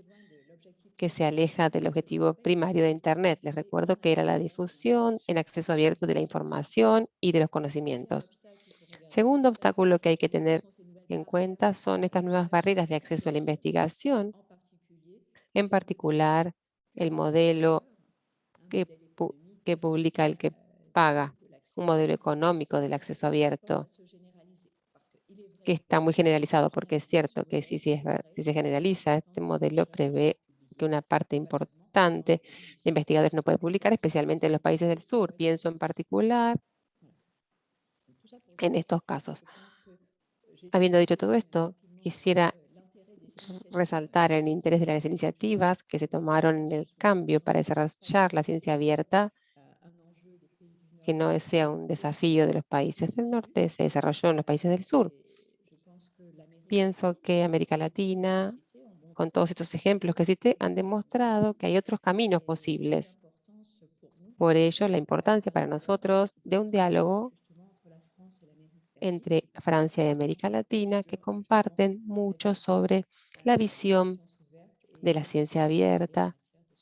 que se aleja del objetivo primario de Internet. Les recuerdo que era la difusión en acceso abierto de la información y de los conocimientos. Segundo obstáculo que hay que tener en cuenta son estas nuevas barreras de acceso a la investigación, en particular el modelo que, que publica el que paga, un modelo económico del acceso abierto que está muy generalizado, porque es cierto que si se generaliza, este modelo prevé que una parte importante de investigadores no puede publicar, especialmente en los países del sur. Pienso en particular en estos casos. Habiendo dicho todo esto, quisiera resaltar el interés de las iniciativas que se tomaron en el cambio para desarrollar la ciencia abierta, que no sea un desafío de los países del norte, se desarrolló en los países del sur. Pienso que América Latina, con todos estos ejemplos que cité, han demostrado que hay otros caminos posibles. Por ello, la importancia para nosotros de un diálogo entre Francia y América Latina, que comparten mucho sobre la visión de la ciencia abierta,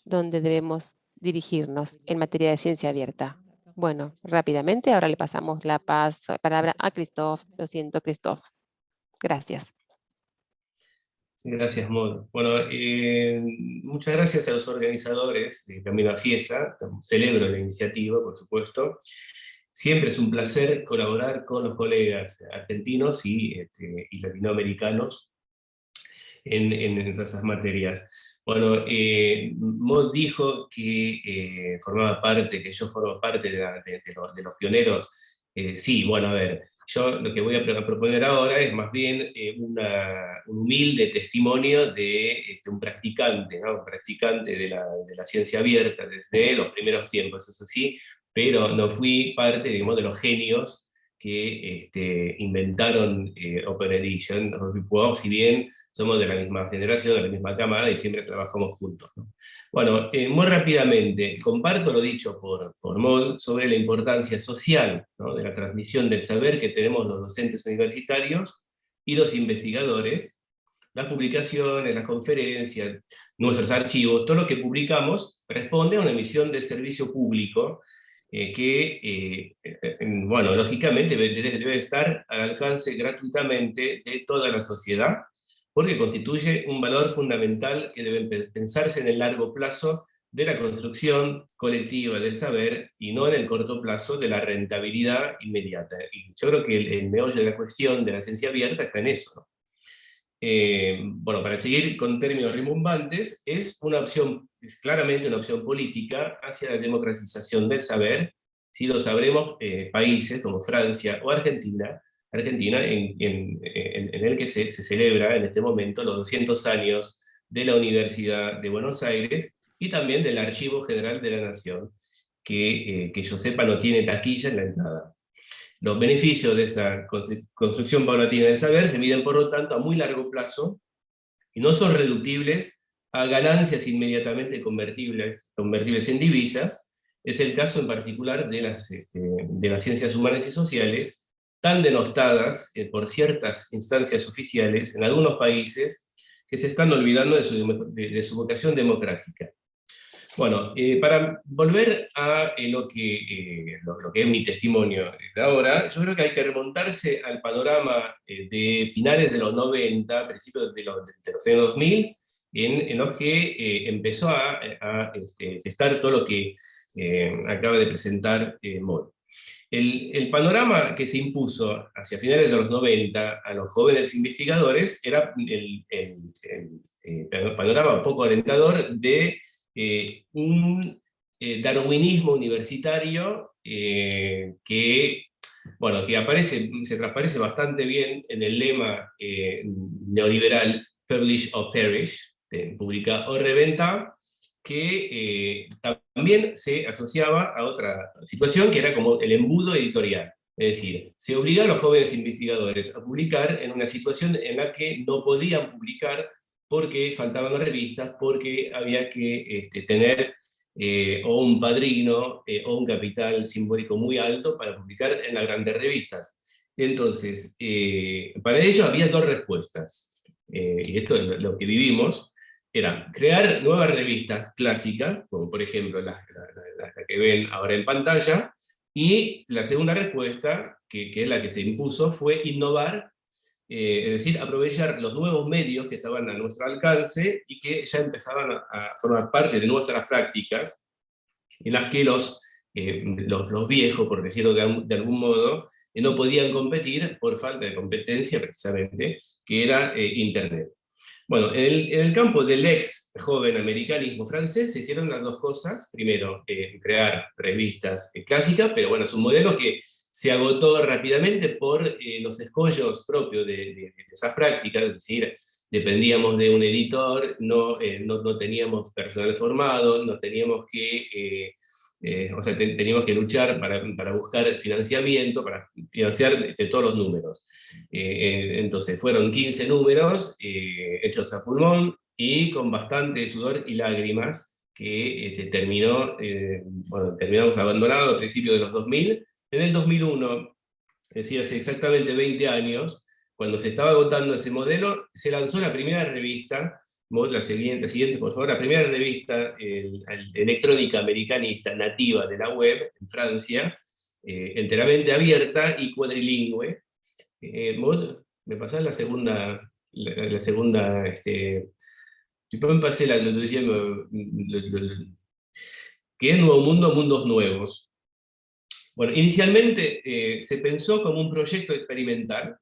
donde debemos dirigirnos en materia de ciencia abierta. Bueno, rápidamente, ahora le pasamos la palabra a Christophe. Lo siento, Christophe. Gracias. Sí, gracias, Maud. Bueno, muchas gracias a los organizadores de Camino a Fiesa. Celebro la iniciativa, por supuesto. Siempre es un placer colaborar con los colegas argentinos y latinoamericanos en esas materias. Bueno, Maud dijo que formaba parte, que yo formo parte de los pioneros. Sí, bueno, a ver, yo lo que voy a proponer ahora es más bien un humilde testimonio de un practicante, ¿no? Un practicante de la ciencia abierta desde los primeros tiempos, eso sí, pero no fui parte, digamos, de los genios que inventaron Open Edition, si bien somos de la misma generación, de la misma camada, y siempre trabajamos juntos, ¿no? Bueno, muy rápidamente, comparto lo dicho por Maud sobre la importancia social, ¿no?, de la transmisión del saber que tenemos los docentes universitarios y los investigadores, las publicaciones, las conferencias, nuestros archivos, todo lo que publicamos responde a una misión de servicio público bueno, lógicamente debe estar al alcance gratuitamente de toda la sociedad, porque constituye un valor fundamental que debe pensarse en el largo plazo de la construcción colectiva del saber y no en el corto plazo de la rentabilidad inmediata. Y yo creo que el meollo de la cuestión de la ciencia abierta está en eso, ¿no? Bueno, para seguir con términos rimbombantes, es claramente una opción política hacia la democratización del saber, si lo sabremos países como Francia o Argentina en el que se celebra en este momento los 200 años de la Universidad de Buenos Aires y también del Archivo General de la Nación, que yo sepa no tiene taquilla en la entrada. Los beneficios de esa construcción paulatina del saber se miden, por lo tanto, a muy largo plazo y no son reductibles a ganancias inmediatamente convertibles en divisas. Es el caso en particular de las ciencias humanas y sociales, tan denostadas por ciertas instancias oficiales en algunos países que se están olvidando de su vocación democrática. Bueno, para volver a lo que es mi testimonio de ahora, yo creo que hay que remontarse al panorama de finales de los 90, principios de los años 2000, en los que empezó a gestar todo lo que acaba de presentar Maud. El panorama que se impuso hacia finales de los 90 a los jóvenes investigadores era el panorama poco alentador de un darwinismo universitario que bueno, que se transparece bastante bien en el lema neoliberal Publish or Perish, publica o reventa, que también se asociaba a otra situación que era como el embudo editorial. Es decir, se obliga a los jóvenes investigadores a publicar en una situación en la que no podían publicar porque faltaban las revistas, porque había que tener o un padrino o un capital simbólico muy alto para publicar en las grandes revistas. Entonces, para ello había dos respuestas, y esto es lo que vivimos, era crear nuevas revistas clásicas, como por ejemplo las que ven ahora en pantalla, y la segunda respuesta, que es la que se impuso, fue innovar, es decir, aprovechar los nuevos medios que estaban a nuestro alcance y que ya empezaban a formar parte de nuestras prácticas, en las que los viejos, por decirlo de algún modo, no podían competir por falta de competencia, precisamente, que era Internet. Bueno, en el campo del ex joven americanismo francés se hicieron las dos cosas. Primero, crear revistas clásicas, pero bueno, es un modelo que se agotó rápidamente por los escollos propios de esas prácticas, es decir, dependíamos de un editor, no teníamos personal formado, no teníamos que... teníamos que luchar para buscar financiamiento, para financiar todos los números. Entonces fueron 15 números hechos a pulmón y con bastante sudor y lágrimas, que terminamos abandonados a principios de los 2000. En el 2001, es decir, hace exactamente 20 años, cuando se estaba agotando ese modelo, se lanzó la primera revista, la siguiente, por favor, la primera revista electrónica americanista nativa de la web en Francia, enteramente abierta y cuadrilingüe. ¿Me pasás la segunda? Si pueden pasar la deuxième, que es Nuevo Mundo, Mundos Nuevos. Bueno, inicialmente se pensó como un proyecto experimental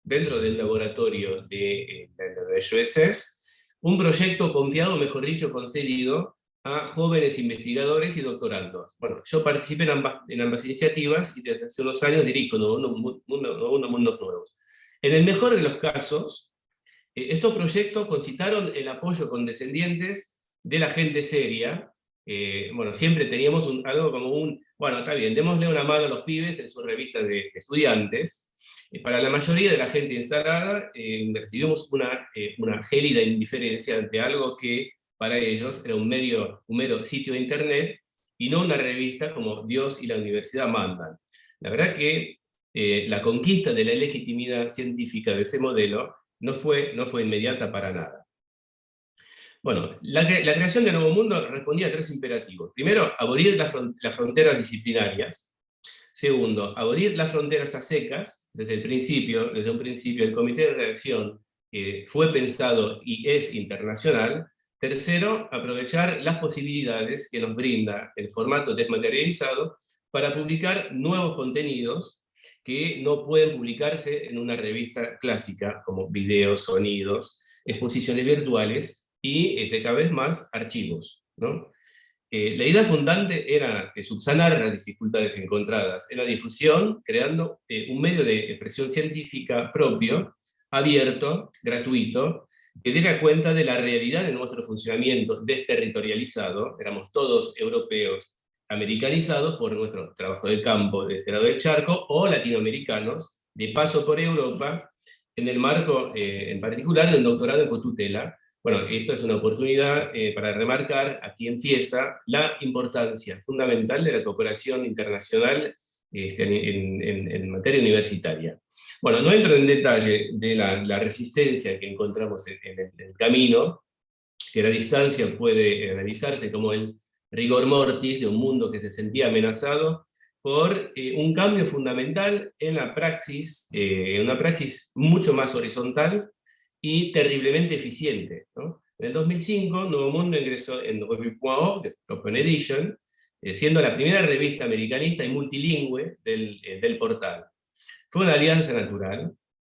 dentro del laboratorio de HESS, un proyecto confiado, mejor dicho, concedido a jóvenes investigadores y doctorandos. Bueno, yo participé en ambas iniciativas y desde hace unos años dirijo Mundos Nuevos. En el mejor de los casos, estos proyectos concitaron el apoyo condescendientes de la gente seria. Bueno, siempre teníamos algo como bueno, está bien, démosle una mano a los pibes en sus revistas de estudiantes. Para la mayoría de la gente instalada, recibimos una gélida indiferencia ante algo que para ellos era un mero sitio de internet, y no una revista como Dios y la universidad mandan. La verdad que la conquista de la legitimidad científica de ese modelo no fue inmediata para nada. Bueno, la creación de Nuevo Mundo respondía a tres imperativos. Primero, abolir las fronteras disciplinarias. Segundo, abolir las fronteras a secas. Desde un principio, el comité de redacción fue pensado y es internacional. Tercero, aprovechar las posibilidades que nos brinda el formato desmaterializado para publicar nuevos contenidos que no pueden publicarse en una revista clásica, como videos, sonidos, exposiciones virtuales y cada vez más archivos, ¿no? La idea fundante era subsanar las dificultades encontradas en la difusión, creando un medio de expresión científica propio, abierto, gratuito, que diera cuenta de la realidad de nuestro funcionamiento desterritorializado. Éramos todos europeos americanizados por nuestro trabajo de campo de este lado del charco, o latinoamericanos de paso por Europa, en el marco en particular del doctorado en cotutela. Bueno, esto es una oportunidad para remarcar aquí en FIESA la importancia fundamental de la cooperación internacional en materia universitaria. Bueno, no entro en detalle de la resistencia que encontramos en el camino, que la distancia puede analizarse como el rigor mortis de un mundo que se sentía amenazado por un cambio fundamental en la praxis, una praxis mucho más horizontal y terriblemente eficiente, ¿no? En el 2005, Nuevo Mundo ingresó en Revue.org, Open Edition, siendo la primera revista americanista y multilingüe del portal. Fue una alianza natural.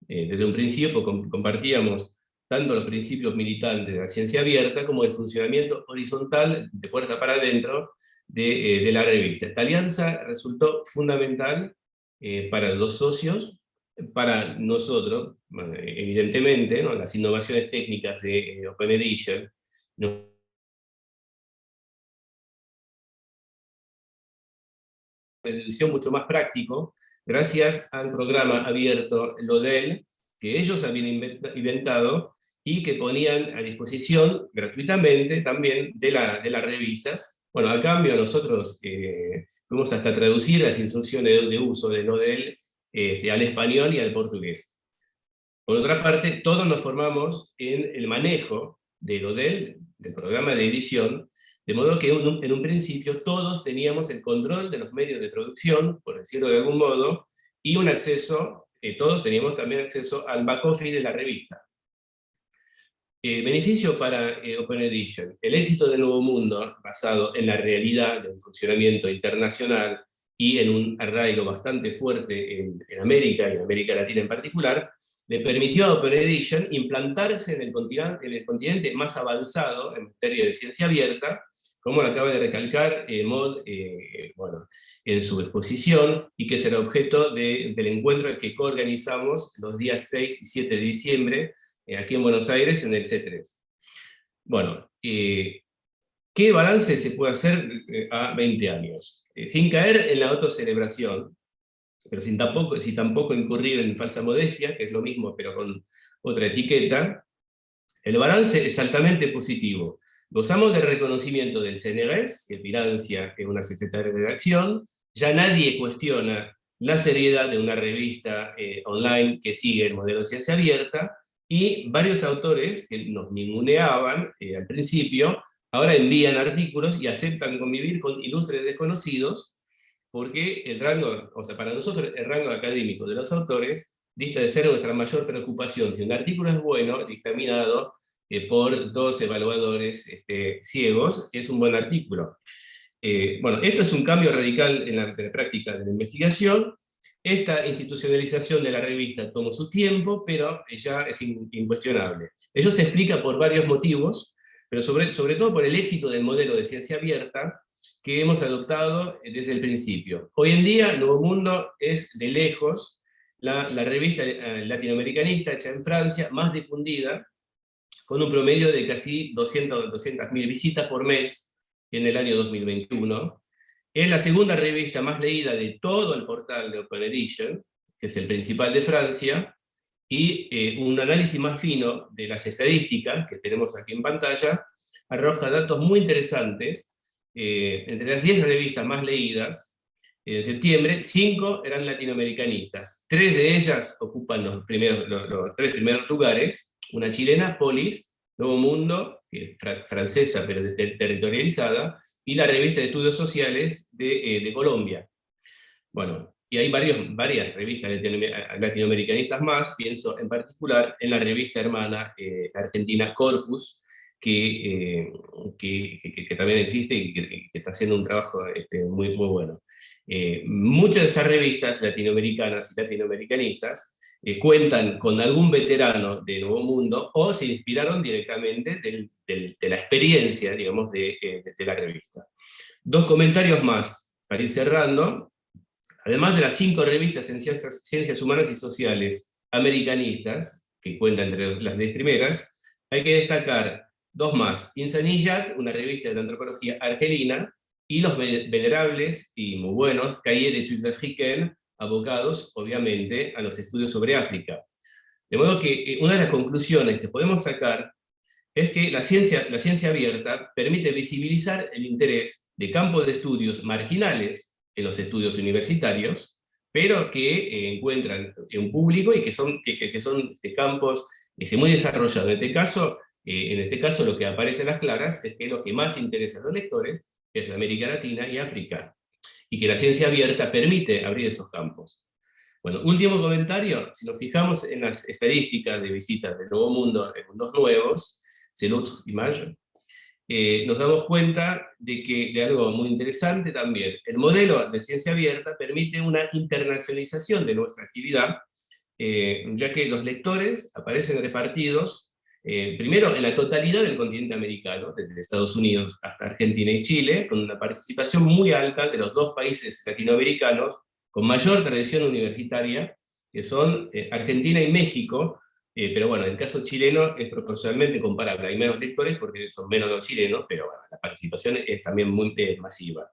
Desde un principio compartíamos tanto los principios militantes de la ciencia abierta como el funcionamiento horizontal, de puerta para adentro, de la revista. Esta alianza resultó fundamental para los socios, para nosotros, evidentemente, ¿no? Las innovaciones técnicas de Open Edition, ¿no? Edición mucho más práctico, gracias al programa abierto LODEL, que ellos habían inventado y que ponían a disposición gratuitamente también de las revistas. Bueno, a cambio nosotros fuimos hasta traducir las instrucciones de uso de LODEL al español y al portugués. Por otra parte, todos nos formamos en el manejo de LODEL, del programa de edición, de modo que en un principio todos teníamos el control de los medios de producción, por decirlo de algún modo, y un acceso, todos teníamos también acceso al back office de la revista. Beneficio para Open Edition. El éxito de Nuevo Mundo, basado en la realidad de un funcionamiento internacional y en un arraigo bastante fuerte en América, y en América Latina en particular, le permitió a Open Edition implantarse en el continente más avanzado en materia de ciencia abierta, como lo acaba de recalcar Maud bueno, en su exposición, y que será objeto del encuentro que coorganizamos los días 6 y 7 de diciembre, aquí en Buenos Aires, en el C3. Bueno, ¿qué balance se puede hacer a 20 años? Sin caer en la autocelebración, pero sin tampoco incurrir en falsa modestia, que es lo mismo pero con otra etiqueta, el balance es altamente positivo. Gozamos del reconocimiento del CNRS, que financia una secretaria de redacción, ya nadie cuestiona la seriedad de una revista online que sigue el modelo de ciencia abierta, y varios autores que nos ninguneaban al principio, ahora envían artículos y aceptan convivir con ilustres desconocidos, porque el rango, o sea, para nosotros el rango académico de los autores dista de ser nuestra mayor preocupación. Si un artículo es bueno, dictaminado por 2 evaluadores ciegos, es un buen artículo. Bueno, esto es un cambio radical en la práctica de la investigación. Esta institucionalización de la revista tomó su tiempo, pero ya es incuestionable. Ello se explica por varios motivos, pero sobre todo por el éxito del modelo de ciencia abierta que hemos adoptado desde el principio. Hoy en día, Nuevo Mundo es de lejos la revista latinoamericanista hecha en Francia más difundida, con un promedio de casi 200.000 visitas por mes en el año 2021. Es la segunda revista más leída de todo el portal de Open Edition, que es el principal de Francia, y un análisis más fino de las estadísticas que tenemos aquí en pantalla arroja datos muy interesantes. Entre las 10 revistas más leídas en septiembre, 5 eran latinoamericanistas. 3 de ellas ocupan los 3 primeros lugares, una chilena, Polis, Nuevo Mundo, que es francesa pero territorializada, y la revista de estudios sociales de Colombia. Bueno, y hay varias revistas latinoamericanistas más, pienso en particular en la revista hermana argentina Corpus, que también existe y que está haciendo un trabajo muy, muy bueno. Muchas de esas revistas latinoamericanas y latinoamericanistas cuentan con algún veterano de Nuevo Mundo o se inspiraron directamente de la experiencia, digamos, de la revista. 2 comentarios más para ir cerrando. Además de las 5 revistas en ciencias humanas y sociales americanistas, que cuentan entre las 10 primeras, hay que destacar 2 más. Insaniyat, una revista de antropología argelina, y los venerables y muy buenos Cahiers d'études africaines, abocados, obviamente, a los estudios sobre África. De modo que una de las conclusiones que podemos sacar es que la ciencia abierta permite visibilizar el interés de campos de estudios marginales en los estudios universitarios, pero que encuentran un público y que son campos muy desarrollados. En este caso lo que aparece en las claras es que lo que más interesa a los lectores es América Latina y África, y que la ciencia abierta permite abrir esos campos. Bueno, último comentario, si nos fijamos en las estadísticas de visitas del Nuevo Mundo en mundos nuevos, c'est l'autre image, nos damos cuenta de algo muy interesante también. El modelo de ciencia abierta permite una internacionalización de nuestra actividad, ya que los lectores aparecen repartidos primero en la totalidad del continente americano, desde Estados Unidos hasta Argentina y Chile, con una participación muy alta de los 2 países latinoamericanos, con mayor tradición universitaria, que son Argentina y México, pero bueno, en el caso chileno es proporcionalmente comparable. Hay menos lectores porque son menos los chilenos, pero bueno, la participación es también muy masiva.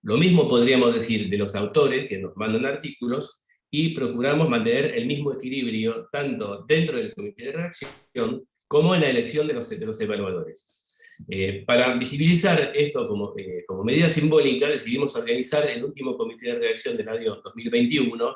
Lo mismo podríamos decir de los autores que nos mandan artículos, y procuramos mantener el mismo equilibrio tanto dentro del comité de redacción como en la elección de los evaluadores. Para visibilizar esto como medida simbólica, decidimos organizar el último comité de redacción del año 2021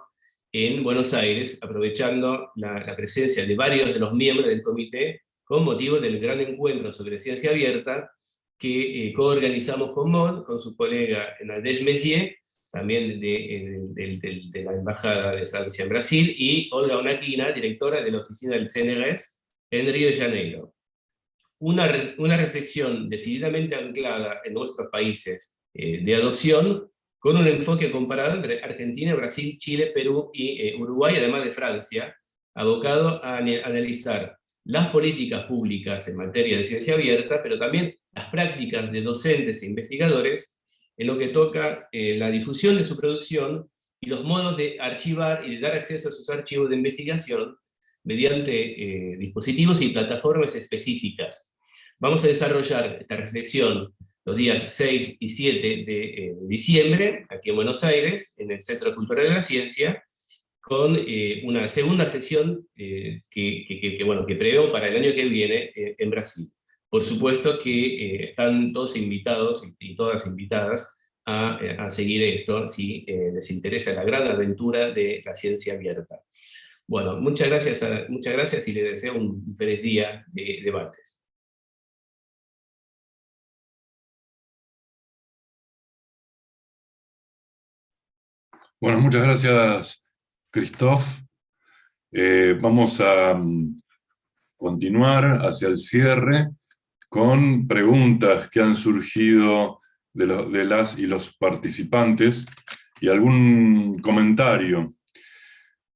en Buenos Aires, aprovechando la presencia de varios de los miembros del comité con motivo del gran encuentro sobre ciencia abierta que coorganizamos con MOD, con su colega Nadège Messier, también de la Embajada de Francia en Brasil, y Olga Onaquina, directora de la oficina del CNRS en Río de Janeiro. Una reflexión decididamente anclada en nuestros países de adopción, con un enfoque comparado entre Argentina, Brasil, Chile, Perú y Uruguay, además de Francia, abocado a analizar las políticas públicas en materia de ciencia abierta, pero también las prácticas de docentes e investigadores en lo que toca la difusión de su producción y los modos de archivar y de dar acceso a sus archivos de investigación mediante dispositivos y plataformas específicas. Vamos a desarrollar esta reflexión los días 6 y 7 de diciembre, aquí en Buenos Aires, en el Centro Cultural de la Ciencia, con una segunda sesión que preveo para el año que viene en Brasil. Por supuesto que están todos invitados y todas invitadas a seguir esto, si les interesa la gran aventura de la ciencia abierta. Bueno, muchas gracias y les deseo un feliz día de debates. Bueno, muchas gracias, Christophe. Vamos a continuar hacia el cierre con preguntas que han surgido de las y los participantes y algún comentario.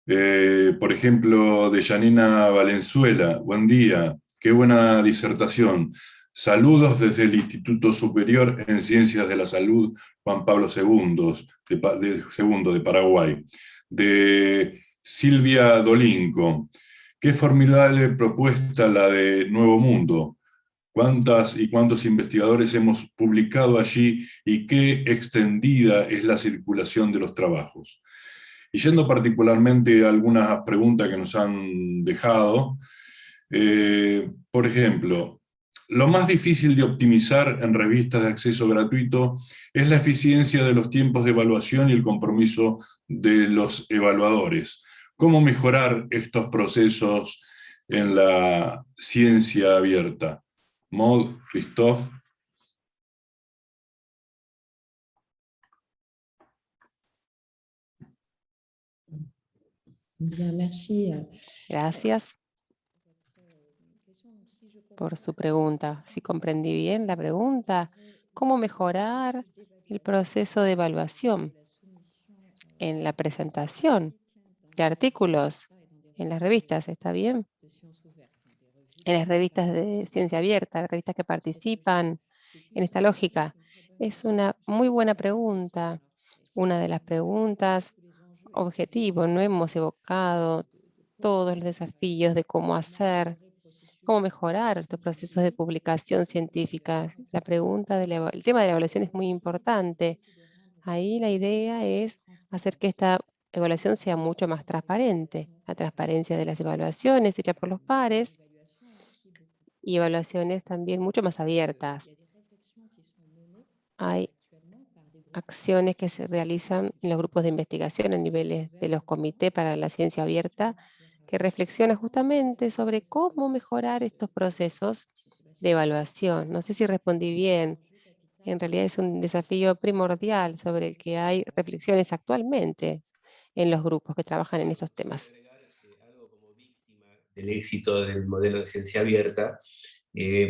Por ejemplo, de Janina Valenzuela. Buen día, qué buena disertación. Saludos desde el Instituto Superior en Ciencias de la Salud Juan Pablo II de Paraguay. De Silvia Dolinco. Qué formidable propuesta la de Nuevo Mundo. ¿Cuántas y cuántos investigadores hemos publicado allí y qué extendida es la circulación de los trabajos? Y yendo particularmente a algunas preguntas que nos han dejado, por ejemplo, lo más difícil de optimizar en revistas de acceso gratuito es la eficiencia de los tiempos de evaluación y el compromiso de los evaluadores. ¿Cómo mejorar estos procesos en la ciencia abierta? Maud, Christophe. Bien, merci. Gracias por su pregunta. Si comprendí bien la pregunta, ¿cómo mejorar el proceso de evaluación en la presentación de artículos en las revistas? ¿Está bien? En las revistas de ciencia abierta, revistas que participan en esta lógica. Es una muy buena pregunta. Una de las preguntas objetivo. No hemos evocado todos los desafíos de cómo hacer, cómo mejorar estos procesos de publicación científica. La pregunta el tema de la evaluación es muy importante. Ahí la idea es hacer que esta evaluación sea mucho más transparente. La transparencia de las evaluaciones hechas por los pares y evaluaciones también mucho más abiertas. Hay acciones que se realizan en los grupos de investigación a niveles de los comités para la ciencia abierta que reflexionan justamente sobre cómo mejorar estos procesos de evaluación. No sé si respondí bien. En realidad es un desafío primordial sobre el que hay reflexiones actualmente en los grupos que trabajan en estos temas. Algo como víctima del éxito del modelo de ciencia abierta,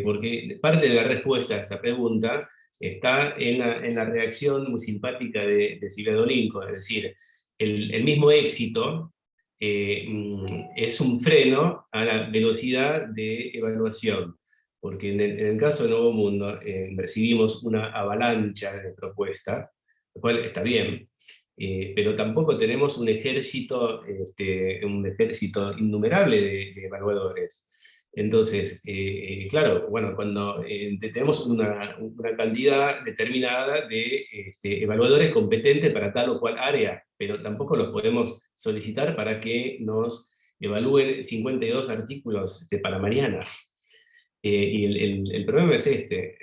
porque parte de la respuesta a esta pregunta está en la reacción muy simpática de Silvia Dolinco, es decir, el mismo éxito es un freno a la velocidad de evaluación, porque en el caso de Nuevo Mundo recibimos una avalancha de propuestas, lo cual está bien, pero tampoco tenemos un ejército innumerable de evaluadores. Entonces, claro, bueno, cuando tenemos una cantidad determinada de evaluadores competentes para tal o cual área, pero tampoco los podemos solicitar para que nos evalúen 52 artículos para mañana. Y el problema es este,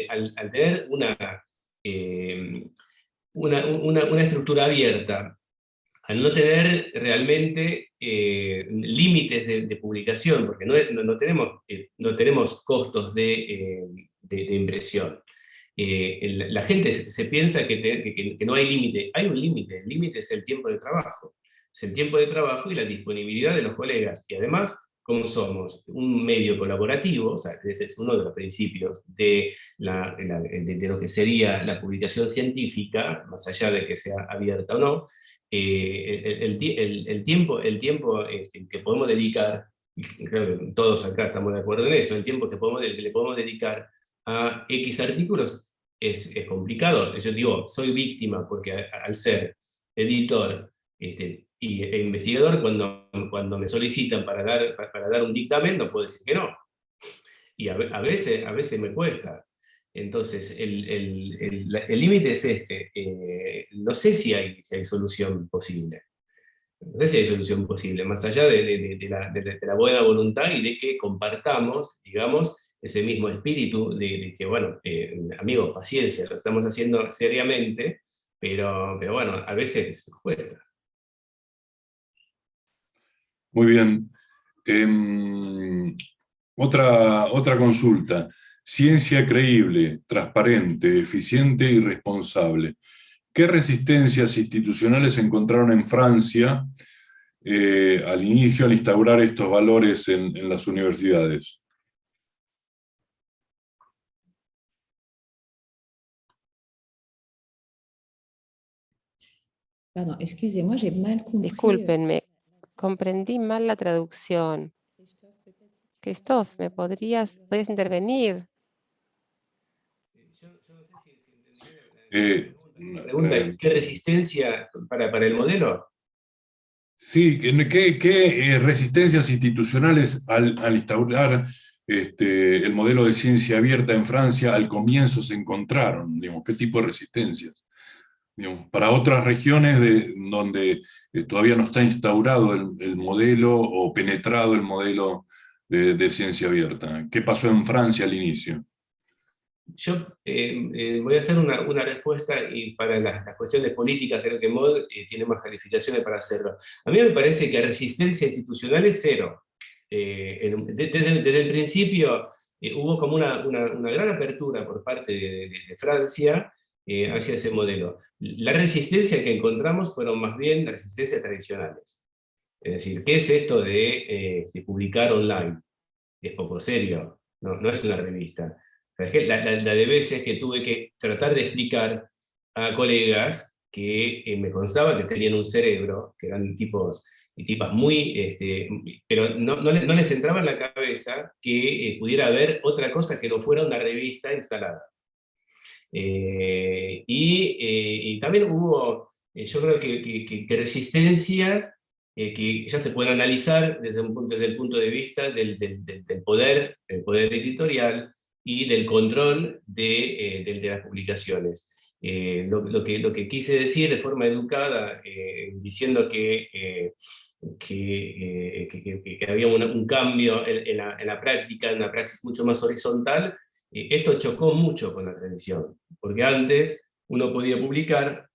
al tener una estructura abierta, al no tener realmente límites de publicación, porque no tenemos costos de impresión. La gente se piensa que no hay límite. Hay un límite, el límite es el tiempo de trabajo. Es el tiempo de trabajo y la disponibilidad de los colegas. Y además, como somos un medio colaborativo, o sea, ese es uno de los principios de lo que sería la publicación científica, más allá de que sea abierta o no, el tiempo que podemos dedicar, y creo que todos acá estamos de acuerdo en eso, el tiempo que le podemos dedicar a X artículos es complicado. Yo digo, soy víctima porque al ser editor e investigador, cuando me solicitan para dar un dictamen, no puedo decir que no. Y a veces me cuesta. Entonces, el límite es este. No sé si hay solución posible. No sé si hay solución posible, más allá de la buena voluntad y de que compartamos, digamos, ese mismo espíritu de que, bueno, amigos, paciencia, lo estamos haciendo seriamente, pero bueno, a veces cuesta. Muy bien. Otra consulta. Ciencia creíble, transparente, eficiente y responsable. ¿Qué resistencias institucionales encontraron en Francia al inicio, al instaurar estos valores en las universidades? Pardon, excusez-moi, j'ai mal compris. Discúlpenme, comprendí mal la traducción. Christophe, ¿me podrías intervenir? Pregunta, ¿qué resistencia para el modelo? Sí, ¿qué resistencias institucionales al instaurar el modelo de ciencia abierta en Francia al comienzo se encontraron? Digamos, ¿qué tipo de resistencias? Digamos, para otras regiones donde todavía no está instaurado el modelo o penetrado el modelo de ciencia abierta. ¿Qué pasó en Francia al inicio? Yo voy a hacer una respuesta y para las cuestiones políticas creo que Maud tiene más calificaciones para hacerlo. A mí me parece que resistencia institucional es cero. Desde el principio hubo como una gran apertura por parte de Francia hacia ese modelo. La resistencia que encontramos fueron más bien las resistencias tradicionales. Es decir, ¿qué es esto de publicar online? Es poco serio, no es una revista. La de veces que tuve que tratar de explicar a colegas que me constaba que tenían un cerebro, que eran tipos y tipas muy, pero no les entraba en la cabeza que pudiera haber otra cosa que no fuera una revista instalada. Y también hubo, yo creo que resistencias que ya se pueden analizar desde el punto de vista del poder editorial y del control de las publicaciones. Lo que quise decir de forma educada, diciendo que había un cambio en la práctica, en una praxis mucho más horizontal, esto chocó mucho con la tradición, porque antes uno podía publicar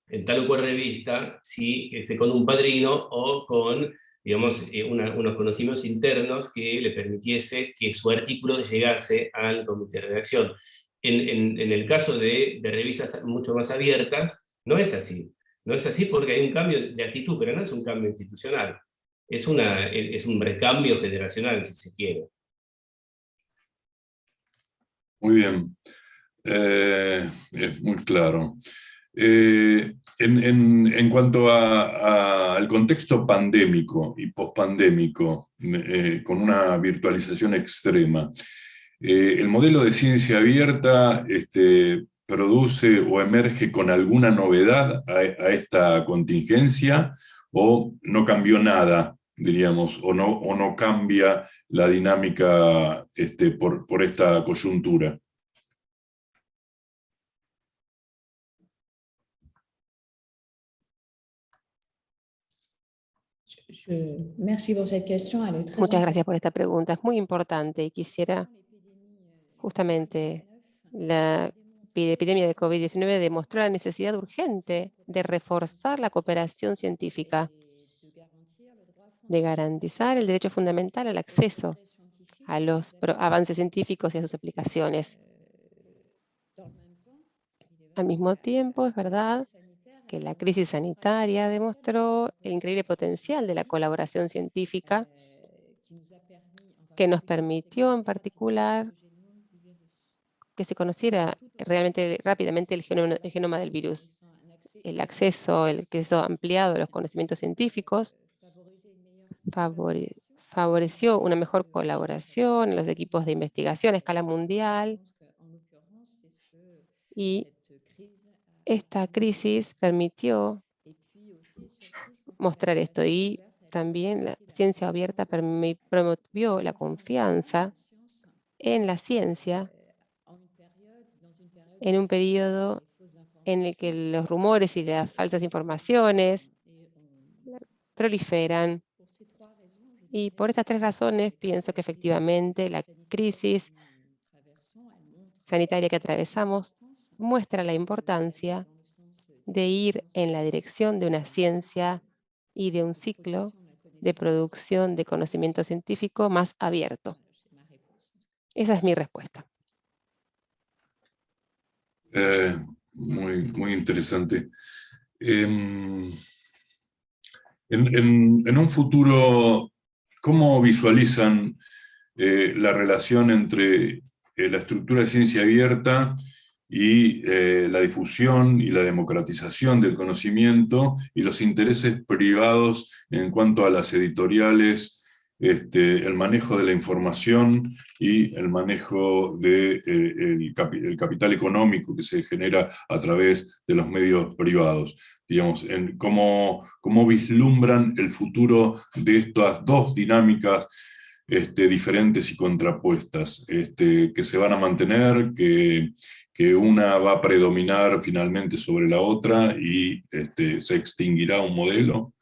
en tal o cual revista con un padrino o con, digamos, unos conocimientos internos que le permitiese que su artículo llegase al comité de redacción. En el caso de revistas mucho más abiertas, no es así. No es así porque hay un cambio de actitud, pero no es un cambio institucional. Es un recambio generacional, si se quiere. Muy bien. Es muy claro. En cuanto al contexto pandémico y pospandémico, con una virtualización extrema, el modelo de ciencia abierta produce o emerge con alguna novedad a esta contingencia, o no cambió nada, diríamos, o no cambia la dinámica por esta coyuntura? Merci pour cette question. Elle est très Muchas importante. gracias por esta pregunta. Es muy importante y quisiera justamente la epidemia de COVID-19 demostró la necesidad urgente de reforzar la cooperación científica, de garantizar el derecho fundamental al acceso a los avances científicos y a sus aplicaciones. Al mismo tiempo, es verdad que la crisis sanitaria demostró el increíble potencial de la colaboración científica que nos permitió en particular que se conociera realmente rápidamente el genoma del virus. El acceso ampliado a los conocimientos científicos favoreció una mejor colaboración en los equipos de investigación a escala mundial, y esta crisis permitió mostrar esto, y también la ciencia abierta promovió la confianza en la ciencia en un periodo en el que los rumores y las falsas informaciones proliferan. Y por estas tres razones pienso que efectivamente la crisis sanitaria que atravesamos muestra la importancia de ir en la dirección de una ciencia y de un ciclo de producción de conocimiento científico más abierto. Esa es mi respuesta. Muy interesante. En un futuro, ¿cómo visualizan la relación entre la estructura de ciencia abierta y la difusión y la democratización del conocimiento y los intereses privados en cuanto a las editoriales, el manejo de la información y el manejo del capital económico que se genera a través de los medios privados? Digamos, cómo vislumbran el futuro de estas dos dinámicas diferentes y contrapuestas, que se van a mantener, que una va a predominar finalmente sobre la otra y se extinguirá un modelo,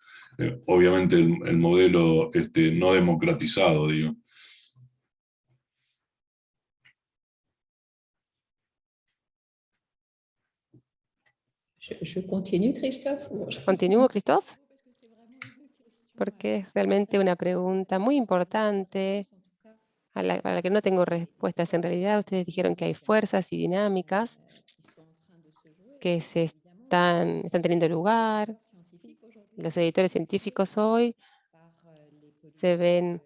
obviamente el modelo no democratizado, digo. Je continue, Christophe. ¿Continúo, Christophe? Porque es realmente una pregunta muy importante para la que no tengo respuestas. En realidad, ustedes dijeron que hay fuerzas y dinámicas que están teniendo lugar. Los editores científicos hoy se ven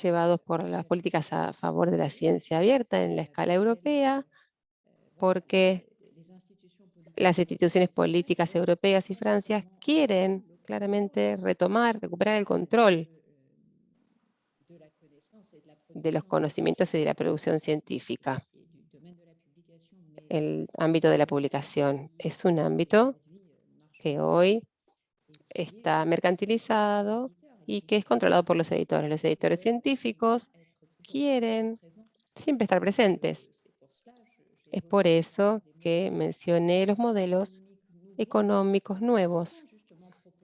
llevados por las políticas a favor de la ciencia abierta en la escala europea, porque las instituciones políticas europeas y Francia quieren claramente recuperar el control de los conocimientos y de la producción científica. El ámbito de la publicación es un ámbito que hoy está mercantilizado y que es controlado por los editores. Los editores científicos quieren siempre estar presentes. Es por eso que mencioné los modelos económicos nuevos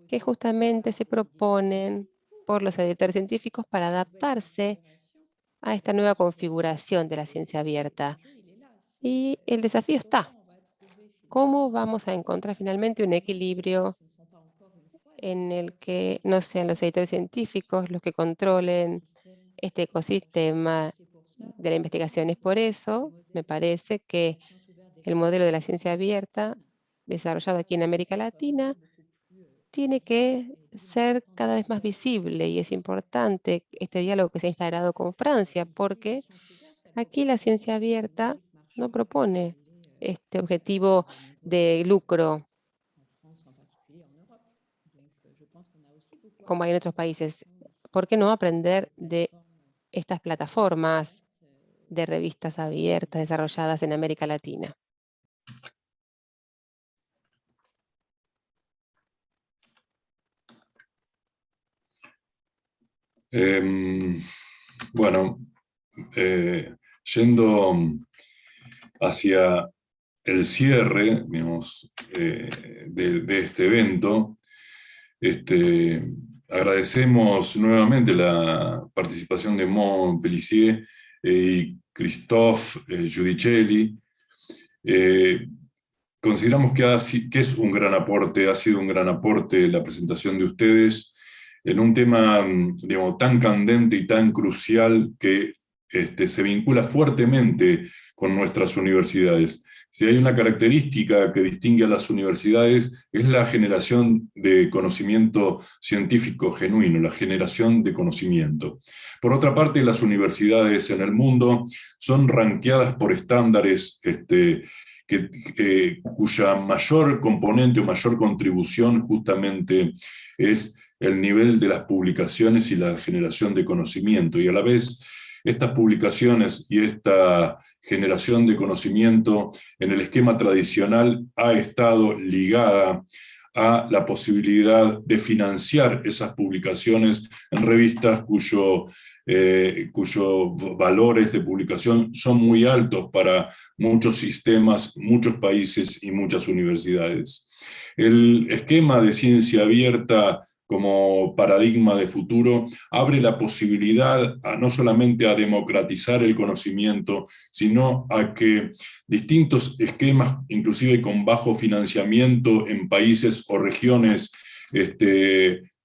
que justamente se proponen por los editores científicos para adaptarse a esta nueva configuración de la ciencia abierta. Y el desafío está. ¿Cómo vamos a encontrar finalmente un equilibrio en el que no sean los editores científicos los que controlen este ecosistema de la investigación? Es por eso, me parece, que el modelo de la ciencia abierta desarrollado aquí en América Latina tiene que ser cada vez más visible, y es importante este diálogo que se ha instaurado con Francia, porque aquí la ciencia abierta no propone este objetivo de lucro como hay en otros países. ¿Por qué no aprender de estas plataformas de revistas abiertas desarrolladas en América Latina. Bueno, yendo hacia el cierre, digamos, de este evento, agradecemos nuevamente la participación de Maud Pellissier y Christophe Giudicelli. Consideramos que es un gran aporte, ha sido un gran aporte la presentación de ustedes en un tema, digamos, tan candente y tan crucial que se vincula fuertemente con nuestras universidades. Si hay una característica que distingue a las universidades es la generación de conocimiento científico genuino, la generación de conocimiento. Por otra parte, las universidades en el mundo son ranqueadas por estándares cuya mayor componente o mayor contribución justamente es el nivel de las publicaciones y la generación de conocimiento, y a la vez estas publicaciones y esta generación de conocimiento en el esquema tradicional ha estado ligada a la posibilidad de financiar esas publicaciones en revistas cuyos valores de publicación son muy altos para muchos sistemas, muchos países y muchas universidades. El esquema de ciencia abierta como paradigma de futuro abre la posibilidad no solamente a democratizar el conocimiento, sino a que distintos esquemas, inclusive con bajo financiamiento en países o regiones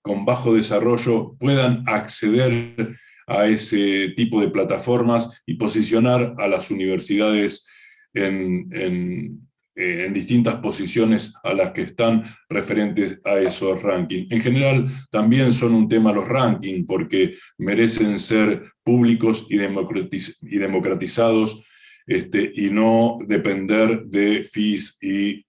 con bajo desarrollo, puedan acceder a ese tipo de plataformas y posicionar a las universidades en distintas posiciones a las que están referentes a esos rankings. En general, también son un tema los rankings, porque merecen ser públicos y democratizados, y no depender de fees y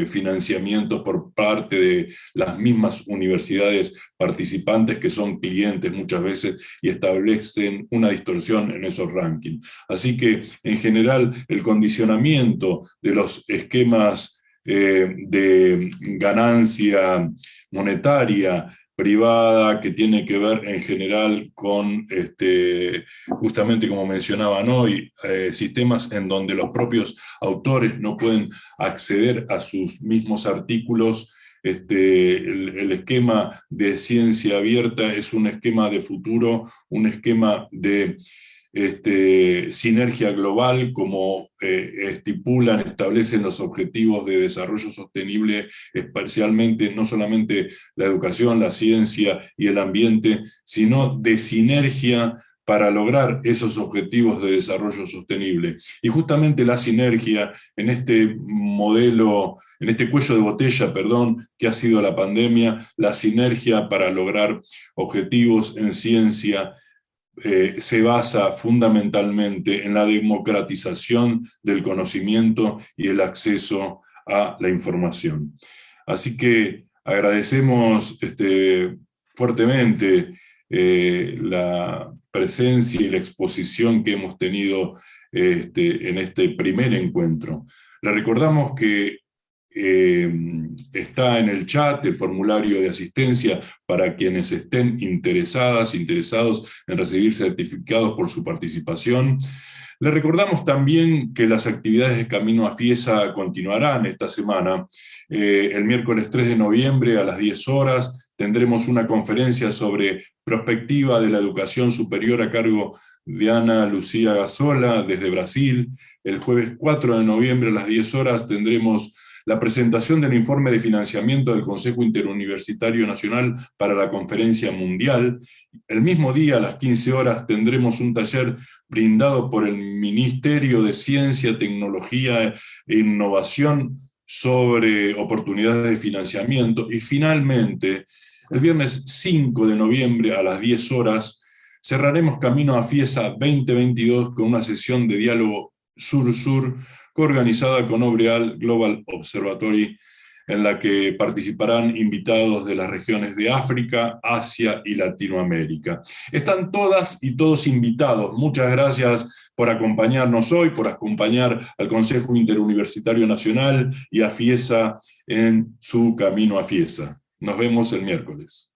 financiamientos por parte de las mismas universidades participantes, que son clientes muchas veces y establecen una distorsión en esos rankings. Así que, en general, el condicionamiento de los esquemas de ganancia monetaria privada, que tiene que ver en general con, justamente como mencionaban hoy, sistemas en donde los propios autores no pueden acceder a sus mismos artículos. El esquema de ciencia abierta es un esquema de futuro, un esquema de sinergia global, como establecen los objetivos de desarrollo sostenible, especialmente no solamente la educación, la ciencia y el ambiente, sino de sinergia para lograr esos objetivos de desarrollo sostenible. Y justamente la sinergia en este modelo, en este cuello de botella, que ha sido la pandemia, la sinergia para lograr objetivos en ciencia se basa fundamentalmente en la democratización del conocimiento y el acceso a la información. Así que agradecemos fuertemente la presencia y la exposición que hemos tenido en este primer encuentro. Le recordamos que está en el chat el formulario de asistencia para quienes estén interesados en recibir certificados por su participación. Le recordamos también que las actividades de Camino a Fiesa continuarán esta semana. El miércoles 3 de noviembre a las 10 horas tendremos una conferencia sobre prospectiva de la educación superior a cargo de Ana Lucía Gazola desde Brasil. El jueves 4 de noviembre a las 10 horas tendremos la presentación del informe de financiamiento del Consejo Interuniversitario Nacional para la Conferencia Mundial. El mismo día, a las 15 horas, tendremos un taller brindado por el Ministerio de Ciencia, Tecnología e Innovación sobre oportunidades de financiamiento. Y finalmente, el viernes 5 de noviembre, a las 10 horas, cerraremos Camino a Fiesa 2022 con una sesión de diálogo sur-sur, coorganizada con Obreal Global Observatory en la que participarán invitados de las regiones de África, Asia y Latinoamérica. Están todas y todos invitados. Muchas gracias por acompañarnos hoy, por acompañar al Consejo Interuniversitario Nacional y a FIESA en su camino a FIESA. Nos vemos el miércoles.